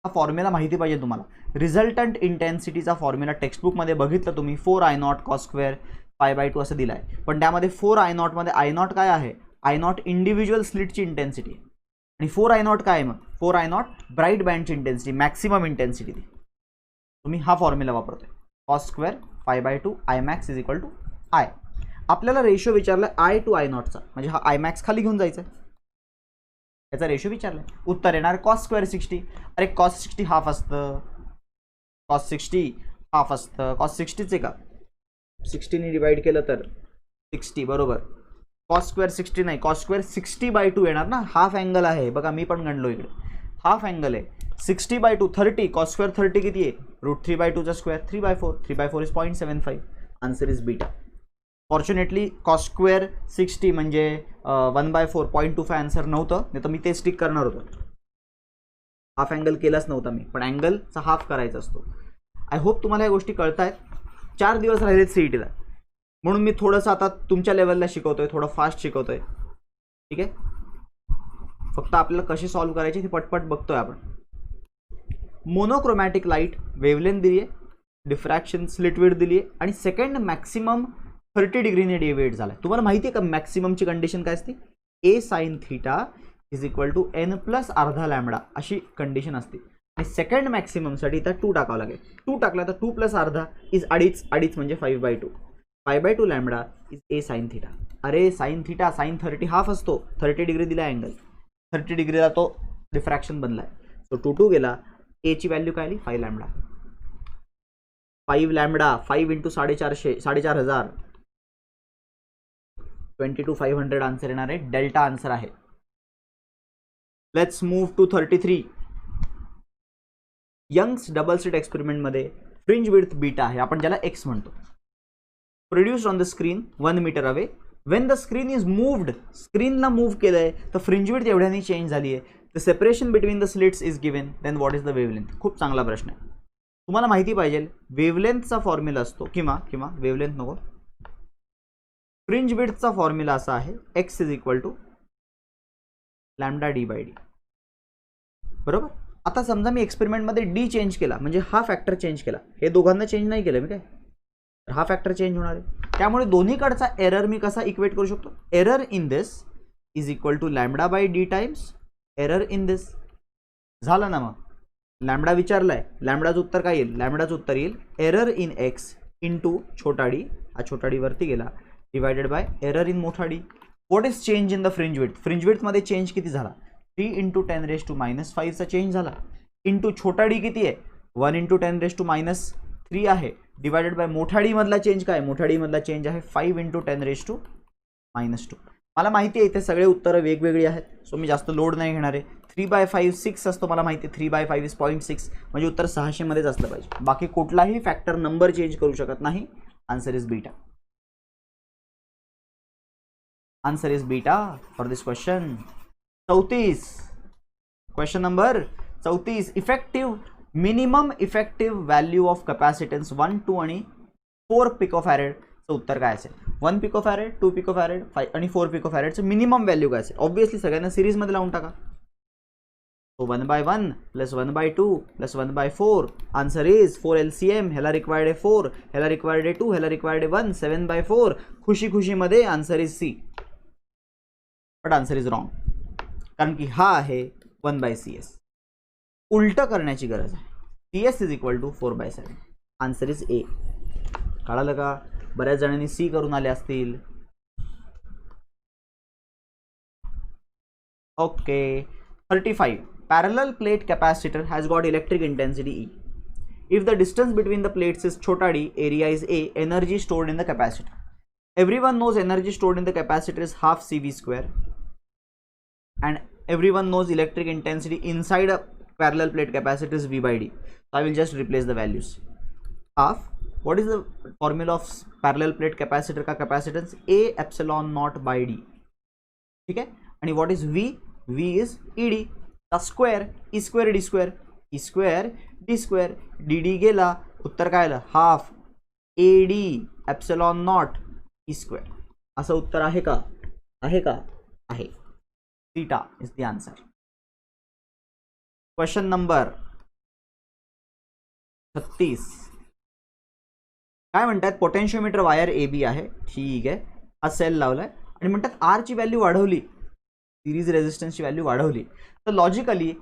हा फॉर्म्युला माहिती पाहिजे तुम्हाला. रिझल्टंट इंटेन्सिटीचा फॉर्म्युला टेक्स्टबुकमध्ये बघितलं तुम्ही, 4I0 cos² φ/2 असं दिलं आहे. पण त्यामध्ये 4I0 मध्ये I0 काय आहे, I0 इंडिव्हिज्युअल स्लिटची इंटेन्सिटी आहे. आणि 4I0 काय आहे, मग 4I0 ब्राईट बँडची इंटेन्सिटी, मॅक्सिमम इंटेन्सिटी. तुम्ही हा फॉर्म्युला वापरतोय, cos² φ/2 Imax = I. आपल्याला रेशो विचारला I to I0 चा, म्हणजे हा Imax खाली घेऊन जायचा आहे, याचा रेशो विचारलाय. उत्तर येणार cos² 60. अरे cos 60 हाफ असतं, cos 60 हाफ असतं. cos 60चे का 60 ने डिवाइड केलं तर 60 बरोबर. cos² 60 नाही, cos² 60/2 येणार ना. हाफ अँगल आहे बघा, मी पण गणलो इकडे, हाफ अँगल आहे. 60/2 30, cos² 30 किती आहे, √3/2 square 3/4. 3/4 is 0.75. Answer is beta. Fortunately cos² 60 म्हणजे 1/4 0.25 आन्सर नव्हतं, नाही तर मी ते स्टिक करणार होतो. हाफ अँगल केलाच नव्हता मी, पण अँगलचा हाफ करायचा असतो. आय होप तुम्हाला या गोष्टी कळत आहेत. 4 दिवस राहिलेत CETला, म्हणून मी थोडंसं आता तुमच्या लेवलला शिकवतोय, थोडं फास्ट शिकवतोय. ठीक आहे, फक्त आपल्याला कशी सॉल्व्ह करायची ते पटपट बघतोय आपण. मोनोक्रोमॅटिक लाईट वेवलेंथ दिली आहे, डिफ्रॅक्शन स्लिट विड्थ दिली आहे, आणि सेकंड मॅक्सिमम 30 डिग्रीने डेविएट झाला. तुम्हाला माहिती आहे का मॅक्सिममची कंडिशन काय असते, A sin θ = n + अर्धा लॅम्बडा अशी कंडिशन असते. आणि सेकंड मॅक्सिममसाठी इथं 2 टाकावं लागेल. 2 टाकला तर 2 + अर्धा इज अडीच म्हणजे 5/2. 5/2 लॅम्बडा इज A sin θ. अरे sin θ sin 30 हाफ असतो, 30 डिग्री दिला अँगल, 30 डिग्रीला तो डिफ्रॅक्शन बनलाय. सो 2 गेला, A ची व्हॅल्यू काय आली 5 लॅम्बडा. 5 लॅम्बडा, 5 इंटू 450, 4,500, 22,500 आन्सर येणार आहे. डेल्टा आन्सर आहे. Let's move to 33. Young's double slit experiment मध्ये फ्रिंज विड्थ बीटा आहे, आपण ज्याला एक्स म्हणतो. Produced on the screen 1 metre away. When the screen is moved, स्क्रीनला मूव्ह केलंय तर फ्रिंज विड्थ एवढ्याने चेंज झाली आहे. The separation between the slits is given, then what is the wavelength. खूप चांगला प्रश्न आहे. तुम्हाला माहिती पाहिजे वेवलेंथचा फॉर्म्युला असतो, किंवा वेवलेंथ नको, फ्रिंज विड्थचा फॉर्म्युला असा आहे, X is equal to lambda D by D. बरोबर. आता समजा मी एक्सपेरिमेंटमध्ये डी चेंज केला, म्हणजे हा फॅक्टर चेंज केला, हे दोघांना चेंज नाही केलं मी काय, तर हा फॅक्टर चेंज होणार आहे. त्यामुळे दोन्हीकडचा एरर मी कसा इक्वेट करू शकतो, error in this is equal to lambda by D times error in this. झालं ना. मग लॅम्बडा विचारलाय, लॅम्बडाचं उत्तर काय येईल, लॅम्बडाचं उत्तर येईल एरर इन एक्स इंटू छोटा डी, हा छोटा डी वरती गेला, डिवायडेड बाय एरर इन मोठा D. What is change in the fringe width, fringe विड्थमध्ये चेंज किती झाला, 3 इंटू 10⁻⁻5 चा चेंज झाला, इंटू छोटा डी किती आहे, 1 इंटू 10⁻³ आहे, डिवायडेड बाय मोठा डी मधला चेंज काय, मोठा डी मधला चेंज आहे 5 इंटू 10⁻². मला माहिती आहे इथे सगळे उत्तरं वेगवेगळी आहेत, सो मी जास्त लोड नाही घेणार आहे. 3/5 6 असतो, मला माहिती आहे 3/5 इज 0.6, म्हणजे उत्तर 600 मध्येच असलं पाहिजे. बाकी कुठलाही फॅक्टर नंबर चेंज करू शकत नाही. Answer is beta. Answer is beta for this question. 34, question number 34. Effective minimum effective value of capacitance 1, 2 आणि 4 पिकोफॅरेडचं उत्तर काय असेल. 1 पिकोफॅरेड, 2 पिकोफॅरेड, 5 आणि 4 पिकोफॅरेडचं मिनिमम व्हॅल्यू काय असेल. ऑब्व्हियसली सगळ्यांना सिरीजमध्ये लावून टाका. So 1/1 plus 1/2 plus 1/4. Answer is 4 LCM. ह्याला रिक्वायर्ड आहे 4, ह्याला रिक्वायर्ड आहे 2, ह्याला रिक्वायर्ड आहे 1. 7/4. खुशी खुशीमध्ये answer is C. But answer is wrong, कारण की हा आहे 1/CS. उलट करण्याची गरज आहे. CS is equal to 4/7. Answer is A. कळालं का. बऱ्याच जणांनी सी करून आले असतील. Okay. 35. Parallel plate capacitor has got electric intensity E. If the distance between the plates is chota d, area is A, energy stored in the capacitor. Everyone knows energy stored in the capacitor is half CV square. And everyone knows electric intensity inside a parallel plate capacitor is V by D. So I will just replace the values. Half. What is the formula of parallel plate capacitor का capacitance? A epsilon naught by D. ठीक है. And what is V? V is ED. The square, E square D square, E square D square, D D गेला, उत्तर काय आलं, half A D epsilon not E square. असं उत्तर आहे का, आहे का, आहे. Theta is the answer. Question number 36. काय म्हणतात, पोटेन्शियोमीटर वायर ए बी आहे, ठीक आहे, हा सेल लावलाय आणि म्हणतात आर ची व्हॅल्यू वाढवली, सिरीज रेजिस्टन्सची व्हॅल्यू वाढवली. तर लॉजिकली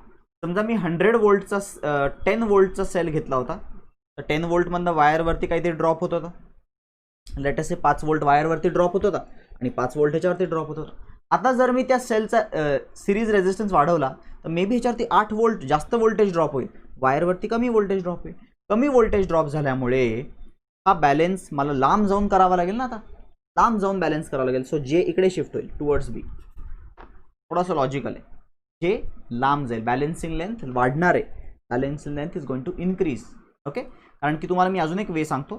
समजा मी 100 वोल्टचा 10 वोल्टचा सेल घेतला होता, तर 10 वोल्टमधनं वायरवरती काहीतरी ड्रॉप होत होता, लेट अस से 5 वोल्ट वायरवरती ड्रॉप होत होता आणि 5 वोल्ट ह्याच्यावरती ड्रॉप होत होता. आता जर मी त्या सेलचा सिरीज रेजिस्टन्स वाढवला तर मे बी ह्याच्यावरती 8 वोल्ट जास्त वोल्टेज ड्रॉप होईल, वायरवरती कमी वोल्टेज ड्रॉप होईल. कमी वोल्टेज ड्रॉप झाल्यामुळे हा बॅलन्स मला लांब जाऊन करावा लागेल ना, आता लांब जाऊन बॅलन्स करावा लागेल. सो जे इकडे शिफ्ट होईल टुवर्ड्स बी. थोडासा लॉजिकल आहे, जे लांब जाईल, बॅलन्सिंग लेंथ वाढणार आहे, balancing length is going to increase. Okay. कारण की तुम्हाला मी अजून एक वे सांगतो,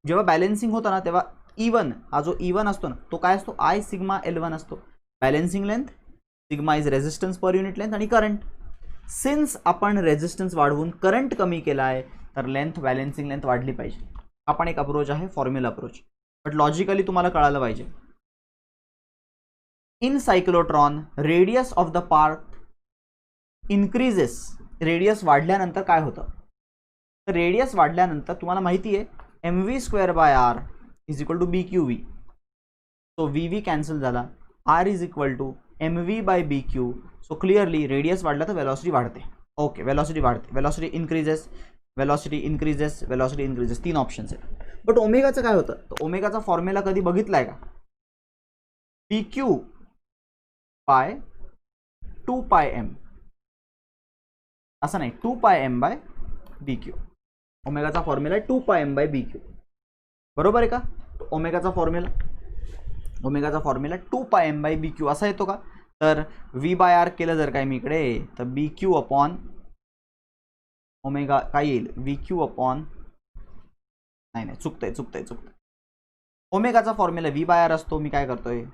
जेव्हा बॅलन्सिंग होतं ना तेव्हा E1 हा जो E1 असतो ना तो काय असतो, I सिग्मा L1 असतो. Balancing length sigma is resistance per unit length आणि करंट. सिन्स आपण रेजिस्टन्स वाढवून करंट कमी केला आहे तर लेंथ, बॅलन्सिंग लेंथ वाढली पाहिजे. आपण एक अप्रोच आहे, फॉर्म्युला अप्रोच. बट लॉजिकली तुम्हाला कळालं पाहिजे. In cyclotron radius of the part increases. Radius वाढल्यानंतर काय होतं, तर रेडियस वाढल्यानंतर तुम्हाला माहिती आहे mv²/r is equal to BQV. So VV cancel झाला, R is equal to mv/BQ. So clearly radius वाढला तर वेलॉसिटी वाढते. ओके, वेलॉसिटी वाढते, velocity increases, velocity increases, velocity increases, 3 options आहेत. बट ओमेगाचं काय होतं, तर ओमेगाचा फॉर्म्युला कधी बघितला आहे का, PQ/2πm, असं नाही, 2πm/BQ. ओमेगाचा फॉर्म्युला आहे 2πm/bq, बरोबर आहे का? ओमेगाचा फॉर्म्युला 2πm/bq असा येतो का? तर v/r केलं जर काय मी इकडे तर bq अपॉन ओमेगा काय येईल, vq अपॉन नाही चुकतंय. ओमेगाचा फॉर्म्युला v/r असतो. मी काय करतोय,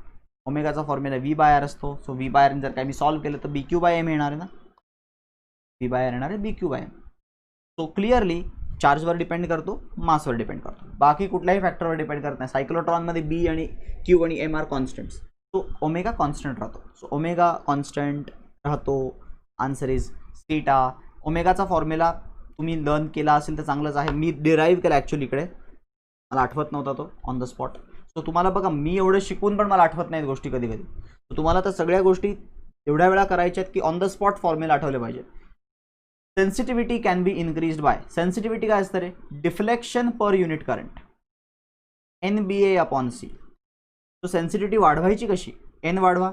ओमेगाचा फॉर्म्युला v/r असतो. सो v/r जर काय मी सॉल्व्ह केलं तर bq/m येणार आहे ना, v/r येणार आहे bq/m. सो क्लिअरली चार्जवर डिपेंड करतो, मासवर डिपेंड करतो, बाकी कुठल्याही फॅक्टरवर डिपेंड करत नाही. सायक्लोट्रॉनमध्ये बी आणि क्यू आणि M are constants, so omega constant राहतो. सो ओमेगा कॉन्स्टंट राहतो. Answer is theta. ओमेगाचा फॉर्म्युला तुम्ही लर्न केला असेल तर चांगलंच आहे. मी डिराईव्ह केला ॲक्च्युली इकडे, मला आठवत नव्हता तो ऑन द स्पॉट. सो तुम्हाला बघा, मी एवढं शिकून पण मला आठवत नाहीत गोष्टी कधी कधी. सो तुम्हाला तर सगळ्या गोष्टी एवढ्या वेळा करायच्या आहेत की ऑन द स्पॉट फॉर्म्युला आठवले पाहिजे. Sensitivity can be increased by, sensitivity काय असतं रे, deflection per unit current, NBA/C. So sensitivity वाढवायची कशी, एन वाढवा,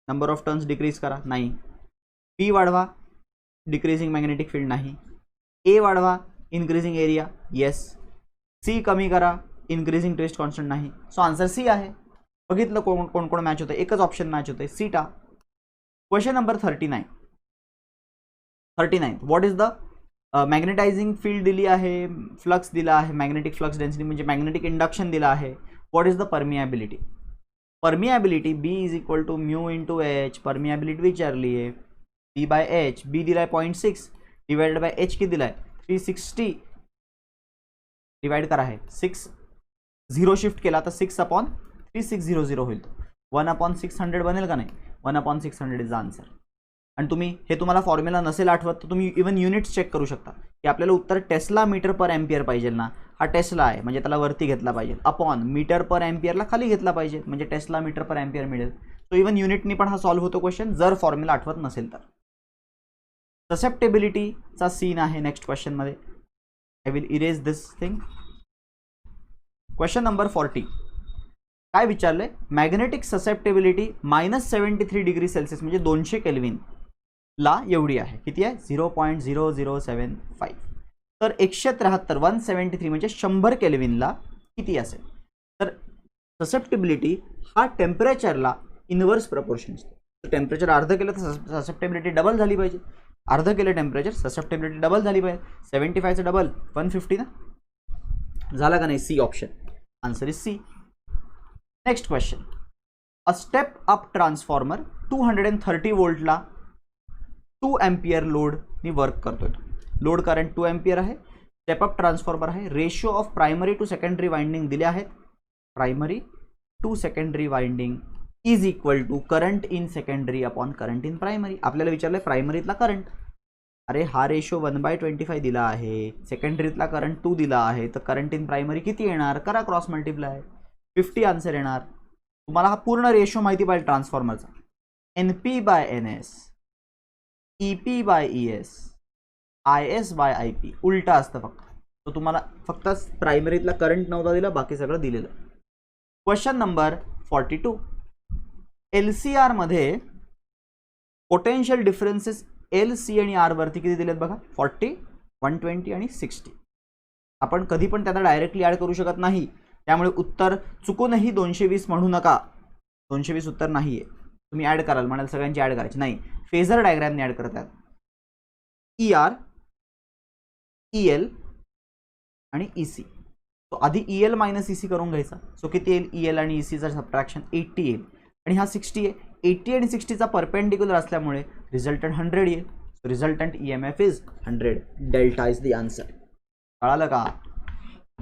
नंबर ऑफ टर्न्स डिक्रीज करा, नाही. पी वाढवा, डिक्रीजिंग मॅग्नेटिक फील्ड, नाही. ए वाढवा, इन्क्रीजिंग एरिया, येस. सी कमी करा, इन्क्रीजिंग ट्विस्ट कॉन्स्टंट, नाही. सो आन्सर सी आहे. बघितलं कोण कोण मॅच होतं, एकच ऑप्शन मॅच होते, सीटा. Question number 39. What is the magnetising field दिली आहे, फ्लक्स दिला आहे, मॅग्नेटिक फ्लक्स डेन्सिटी म्हणजे मॅग्नेटिक इंडक्शन दिला आहे. What is the permeability, B is equal to mu into H, permeability विचारली आहे, B/H, बी दिला आहे 0.6 डिवाइडेड बाय एच किती दिला आहे 360, डिवाइड करा आहे 6, 0 शिफ्ट केला तर 6/3600 होईल. 1/600 बनेल का नाही, 1/600 इज द आन्सर. आणि तुम्ही हे तुम्हाला फॉर्म्युला नसेल आठवत तर तुम्ही इवन युनिट्स चेक करू शकता की आपल्याला उत्तर टेस्ला मीटर पर एम्पियर पाहिजे ना, हा टेस्ला आहे म्हणजे त्याला वरती घेतला पाहिजे, अपॉन मीटर पर एम्पियरला खाली घेतला पाहिजे म्हणजे टेस्ला मीटर पर एम्पियर मिळेल. सो इवन युनिटनी पण हा सॉल्व्ह होतो क्वेश्चन जर फॉर्म्युला आठवत नसेल तर. ससेप्टेबिलिटीचा सीन आहे नेक्स्ट क्वेश्चनमध्ये. I will erase this thing. Question number 40 काय विचारलंय, मॅग्नेटिक ससेप्टेबिलिटी -73 डिग्री सेल्सिअस म्हणजे 200 केल्विन ला एवढी आहे, किती आहे 0.0075. तर 173 म्हणजे 100 केल्विनला किती असेल. तर ससेप्टेबिलिटी हा टेम्परेचरला इनवर्स प्रपोर्शन असतो. तर टेम्परेचर अर्ध केलं तर ससेप्टेबिलिटी डबल झाली पाहिजे, अर्ध केलं टेम्परेचर ससेप्टेबिलिटी डबल झाली पाहिजे. 75चं डबल 150 ना, झाला का नाही, C option. Answer is C. Next question, a step up transformer 230 वोल्टला 2 एम्पियर लोडनी वर्क करतोय. लोड करंट 2 एम्पियर आहे, स्टेपअप ट्रान्सफॉर्मर आहे, ratio of primary to secondary winding दिले आहेत. Primary to secondary winding is equal to current in secondary upon current in primary. आपल्याला विचारलं प्रायमरीतला current, अरे हा रेशो 1/25 दिला आहे, सेकंडरीतला करंट 2 दिला आहे, तर करंट इन प्रायमरी किती येणार, करा क्रॉस मल्टिप्लाय, 50 आन्सर येणार. तुम्हाला हा पूर्ण रेशो माहिती पाहिजे ट्रान्सफॉर्मरचा, NP/NS, EP/ES, IS/IP उलटा असतं फक्त. तो तुम्हाला फक्त प्रायमरीतला करंट नव्हता दिला, बाकी सगळं दिलेलं. क्वेश्चन नंबर 42, LCR मध्ये पोटेन्शियल डिफरन्सेस LC आणि R वरती किती दिलेत बघा, 40, 120 आणि 60. आपण कधी पण त्याला डायरेक्टली ॲड करू शकत नाही, त्यामुळे उत्तर चुकूनही 220 म्हणू नका. 220 उत्तर नाही आहे. तुम्ही ॲड कराल, म्हणाल सगळ्यांची ॲड करायची नाही, फेजर डायग्रॅमने ॲड करतात. ER, EL आणि EC. तो आधी EL - EC करून घ्यायचा. सो किती येईल, EL आणि ECचा सबट्रॅक्शन 80 येईल आणि हा 60 आहे. 80 आणि 60चा परपेंडिक्युलर असल्यामुळे रिझल्टंट 100 येईल. So resultant EMF is 100. Delta is the answer. कळालं का,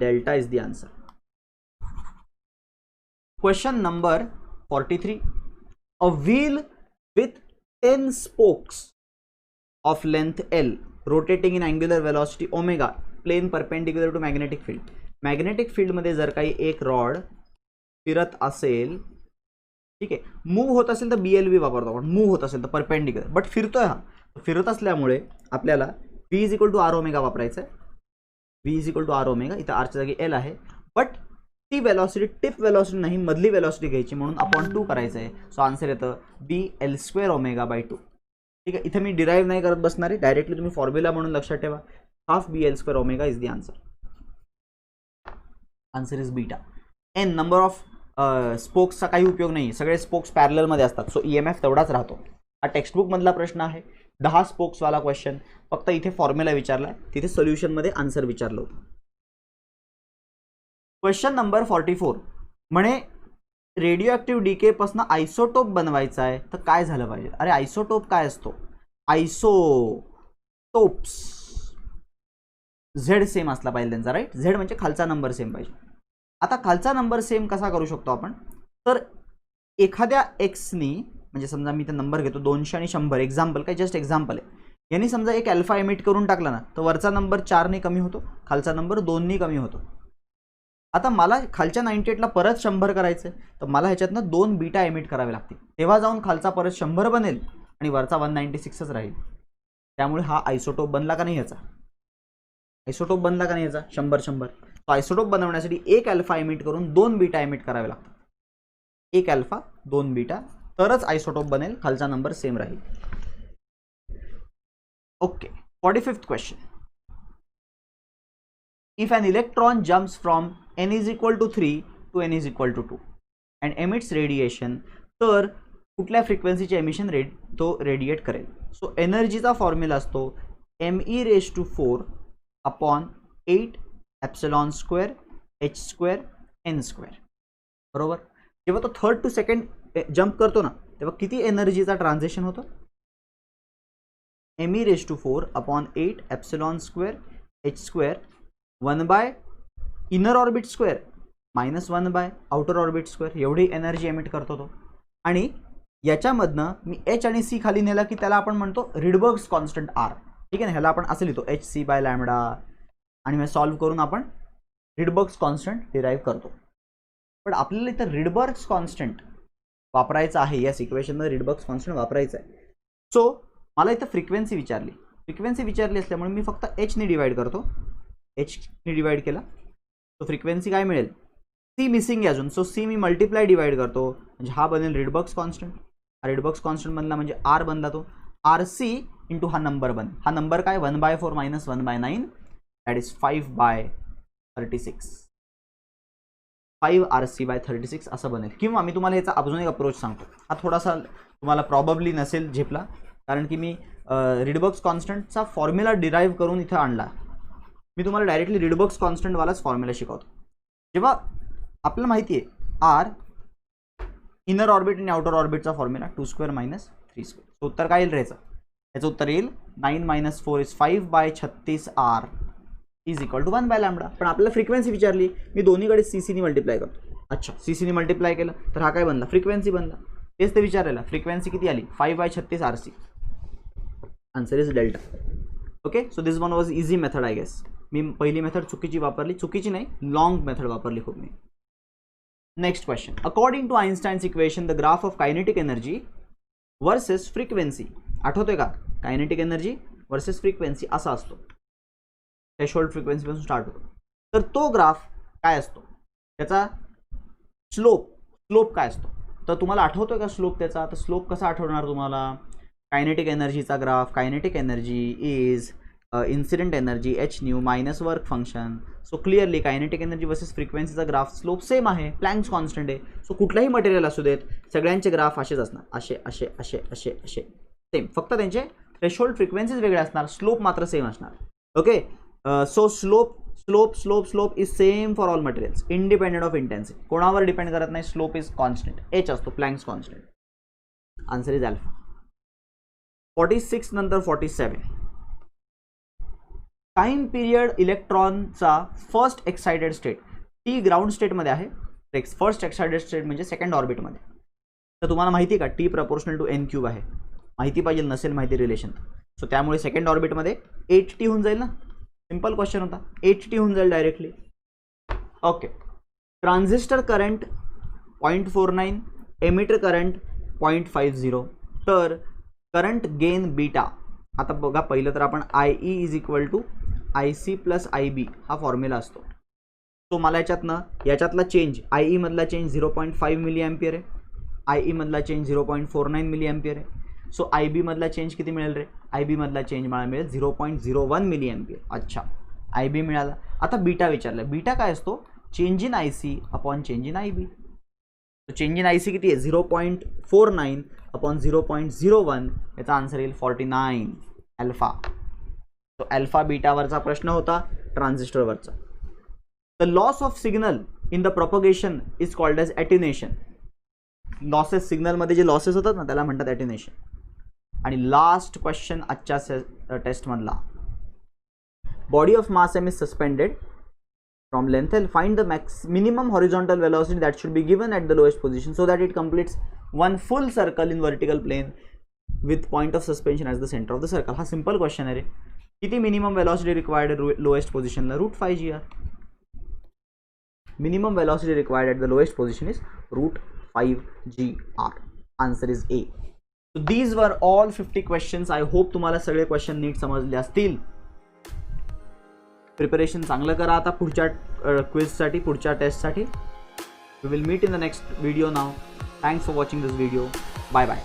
delta is the answer. Question number 43, a wheel with 10 spokes of length L rotating in angular velocity omega plane perpendicular to magnetic field. Magnetic फील्डमध्ये जर काही एक rod फिरत असेल, ठीक आहे, मूव्ह होत असेल तर BLV वापरतो आपण, मूव्ह होत असेल तर परपेंडिक्युलर, बट फिरतोय हा, फिरत असल्यामुळे आपल्याला V = R ओमेगा वापरायचं आहे. V = R ओमेगा, इथं आरच्या जागी L आहे, बट ती वेलॉसिटी टिप वेलॉसिटी नाही, मधली वेलॉसिटी घ्यायची म्हणून अपॉन 2 करायचं आहे. सो आन्सर येतं BL² ओमेगा/2. ठीक आहे, इथे मी डिराईव्ह नाही करत बसणार आहे, डायरेक्टली तुम्ही फॉर्म्युला म्हणून लक्षात ठेवा. Half BL² omega is the answer. Answer is beta. N number of स्पोक्सचा काही उपयोग नाही, सगळे स्पोक्स पॅरललमध्ये असतात, सो EMF तेवढाच राहतो. हा टेक्स्टबुक मधला प्रश्न आहे, 10 स्पोक्सवाला क्वेश्चन. फक्त इथे फॉर्म्युला विचारला, तिथे सोल्युशनमध्ये आन्सर विचारलं होतं. क्वेश्चन नंबर 44 म्हणे रेडिओ ॲक्टिव्ह डीके पासून आयसोटोप बनवायचा आहे तर काय झालं पाहिजे. अरे आयसोटोप काय असतो, आयसोटोप्स झेड सेम असला पाहिजे त्यांचा, राईट. झेड म्हणजे खालचा नंबर सेम पाहिजे. आता खालचा नंबर सेम कसा करू शकतो आपण, तर एखाद्या एक्सनी, म्हणजे समजा मी इथे नंबर घेतो 200 आणि 100, एक्झाम्पल काय, जस्ट एक्झाम्पल आहे. यांनी समजा एक अल्फा एमिट करून टाकला ना, तर वरचा नंबर 4ने कमी होतो, खालचा नंबर 2ने कमी होतो. आता मला खालच्या 98ला परत 100 करायचं आहे, तर मला ह्याच्यातनं 2 बीटा एमिट करावे लागतील, तेव्हा जाऊन खालचा परत 100 बनेल आणि वरचा 196च राहील. त्यामुळे हा आयसोटोप बनला का नाही याचा, आयसोटोप बनला का नाही याचा 100-100. तो आयसोटोप बनवण्यासाठी एक अल्फा एमिट करून 2 बीटा एमिट करावे लागतात. एक अल्फा 2 बीटा, तरच आयसोटोप बनेल, खालचा नंबर सेम राहील. Okay. 45th question. If an electron jumps from n is equal to 3 to n is equal to 2 and emits radiation, तर कुठल्या फ्रिक्वेन्सीचे एमिशन रेट तो रेडिएट करेल. सो एनर्जीचा फॉर्म्युला असतो me⁴ upon 8 epsilon square h² n². बरोबर. जेव्हा तो third to second jump करतो ना, तेव्हा किती एनर्जीचा ट्रान्झिशन होतं, me⁴ upon 8 epsilon square h² 1/, inner orbit square -1/, outer orbit square, एवढी एनर्जी एमिट करतो तो. आणि याच्यामधनं मी h आणि c खाली नेला की त्याला आपण म्हणतो रिडबर्ग्स कॉन्स्टंट R. ठीक आहे ना, ह्याला आपण असं लिहितो hc/λ, आणि मग सॉल्व्ह करून आपण रिडबर्ग्स कॉन्स्टंट डिराईव्ह करतो. पण आपल्याला इथं रिडबर्ग्स कॉन्स्टंट वापरायचं आहे, या इक्वेशनमध्ये रिडबर्ग्स कॉन्स्टंट वापरायचं आहे. सो मला इथं फ्रिक्वेन्सी विचारली असल्यामुळे मी फक्त h ने डिवाइड करतो, h ने डिवाइड केला तो फ्रिक्वेन्सी काय मिळेल, c मिसिंग आहे अजून, सो c मी मल्टिप्लाय डिवाइड करतो, म्हणजे हा बनेल रिडबर्ग्स कॉन्स्टंट. हा रिडबर्ग्स कॉन्स्टंट बनला म्हणजे R बनला, तो RC इंटू हा नंबर बन, हा नंबर काय 1/4 - 1/9 दॅट इज 5/36, 5RC/36 असं बनेल. किंवा मी तुम्हाला याचा अजून एक अप्रोच सांगतो, हा थोडासा तुम्हाला प्रॉबब्ली नसेल झेपला, कारण की मी रिडबर्ग्स कॉन्स्टंटचा फॉर्म्युला डिराईव्ह करून इथं आणला. मी तुम्हाला डायरेक्टली रिडबर्ग्स कॉन्स्टंटवालाच फॉर्म्युला शिकवतो. जेव्हा आपल्याला माहिती आहे R इनर ऑर्बिट आणि आउटर ऑर्बिटचा फॉर्म्युला 2² - 3². उत्तर काय येईल याचं, याचं उत्तर येईल 9 - 4 is 5/36 R is equal to 1/λ. पण आपल्याला फ्रिक्वेन्सी विचारली, मी दोन्हीकडे CC ने मल्टिप्लाय करतो. अच्छा, CC ने मल्टिप्लाय केलं तर हा काय बनला, फ्रिक्वेन्सी बनला. तेच ते विचारायला, फ्रिक्वेन्सी किती आली 5/36 RC. Answer is delta. Okay. So this one was easy method I guess. मी पहिली मेथड चुकीची वापरली, चुकीची नाही, लॉंग मेथड वापरली खूप मी. Next question. According to Einstein's equation the graph of kinetic energy versus frequency, आठवतोय का, कायनेटिक एनर्जी वर्सेस फ्रिक्वेन्सी असा असतो, थ्रेशोल्ड फ्रिक्वेन्सीपासून स्टार्ट होतो. तर तो ग्राफ काय असतो, त्याचा स्लोप काय असतो, तर तुम्हाला आठवतोय का स्लोप त्याचा. तर स्लोप कसा आठवणार तुम्हाला, कायनेटिक एनर्जीचा graph, kinetic energy is incident energy h/nu minus work function. So clearly kinetic energy versus फ्रिक्वेन्सीचा ग्राफ स्लोप सेम आहे, प्लँक्स कॉन्स्टंट आहे. सो कुठलाही मटेरियल असू देत, सगळ्यांचे ग्राफ असेच असणार, असे सेम, फक्त त्यांचे थ्रेशोल्ड फ्रिक्वेन्सीज वेगळे असणार, स्लोप मात्र सेम असणार. Okay. So slope is same for all materials independent of intensity. कोणावर डिपेंड करत नाही, स्लोप इज कॉन्स्टंट, h असतो, Planck's constant. Answer is alpha. 46 नंतर 47. टाइम पिरियड इलेक्ट्रॉनचा first excited state, T ground स्टेटमध्ये आहे, फर्स्ट एक्साइटेड स्टेट म्हणजे second ऑर्बिटमध्ये. तर तुम्हाला माहिती आहे का टी प्रपोर्शनल टू n³ आहे, माहिती पाहिजे, नसेल माहिती रिलेशन. सो त्यामुळे सेकंड ऑर्बिटमध्ये 8t होऊन जाईल ना, सिंपल क्वेश्चन होता, 8t होऊन जाईल directly. Okay. Transistor current 0.49, emitter current 0.50. तर करंट गेन बीटा, आता बघा पहिलं तर आपण IE is equal to IC plus IB हा फॉर्म्युला असतो. तो मला याच्यातला चेंज, IE मधला चेंज 0.5 मिली एम्पियर आहे, IE मधला चेंज 0.49 मिली एम्पियर आहे. सो आय बी मधला चेंज किती मिळेल रे? आय बी मधला चेंज मला मिळेल 0.01 मिली एम्पियर. अच्छा, आय बी मिळाला. आता बीटा विचारलं. बीटा काय असतो? Change in I C upon change in I B. Change in I C किती आहे? 0.49 अपॉन 0.01. याचा आन्सर येईल 49 अल्फा. तो अल्फा बीटावरचा प्रश्न होता ट्रान्झिस्टरवरचा. The loss of signal in the propagation is called as attenuation. Losses, सिग्नलमध्ये जे लॉसेस होतात ना त्याला म्हणतात ॲटेन्युएशन. आणि लास्ट क्वेश्चन आजच्या टेस्टमधला, body of mass m is suspended from length L. Find the minimum horizontal velocity that should be given at the lowest position so that it completes one full circle in vertical plane with point of suspension as the center of the circle. हा simple question आहे रे. किती minimum velocity required at lowest position ला? √5gr. minimum velocity required at the lowest position is √5gr. Answer is A. So these were all 50 questions. I hope तुम्हाला सगळे question नीट समजले असतील. Preparation चांगलं करा आता पुढच्या क्विजसाठी, पुढच्या टेस्टसाठी. We will meet in the next video नाव. Thanks for watching this video. Bye bye.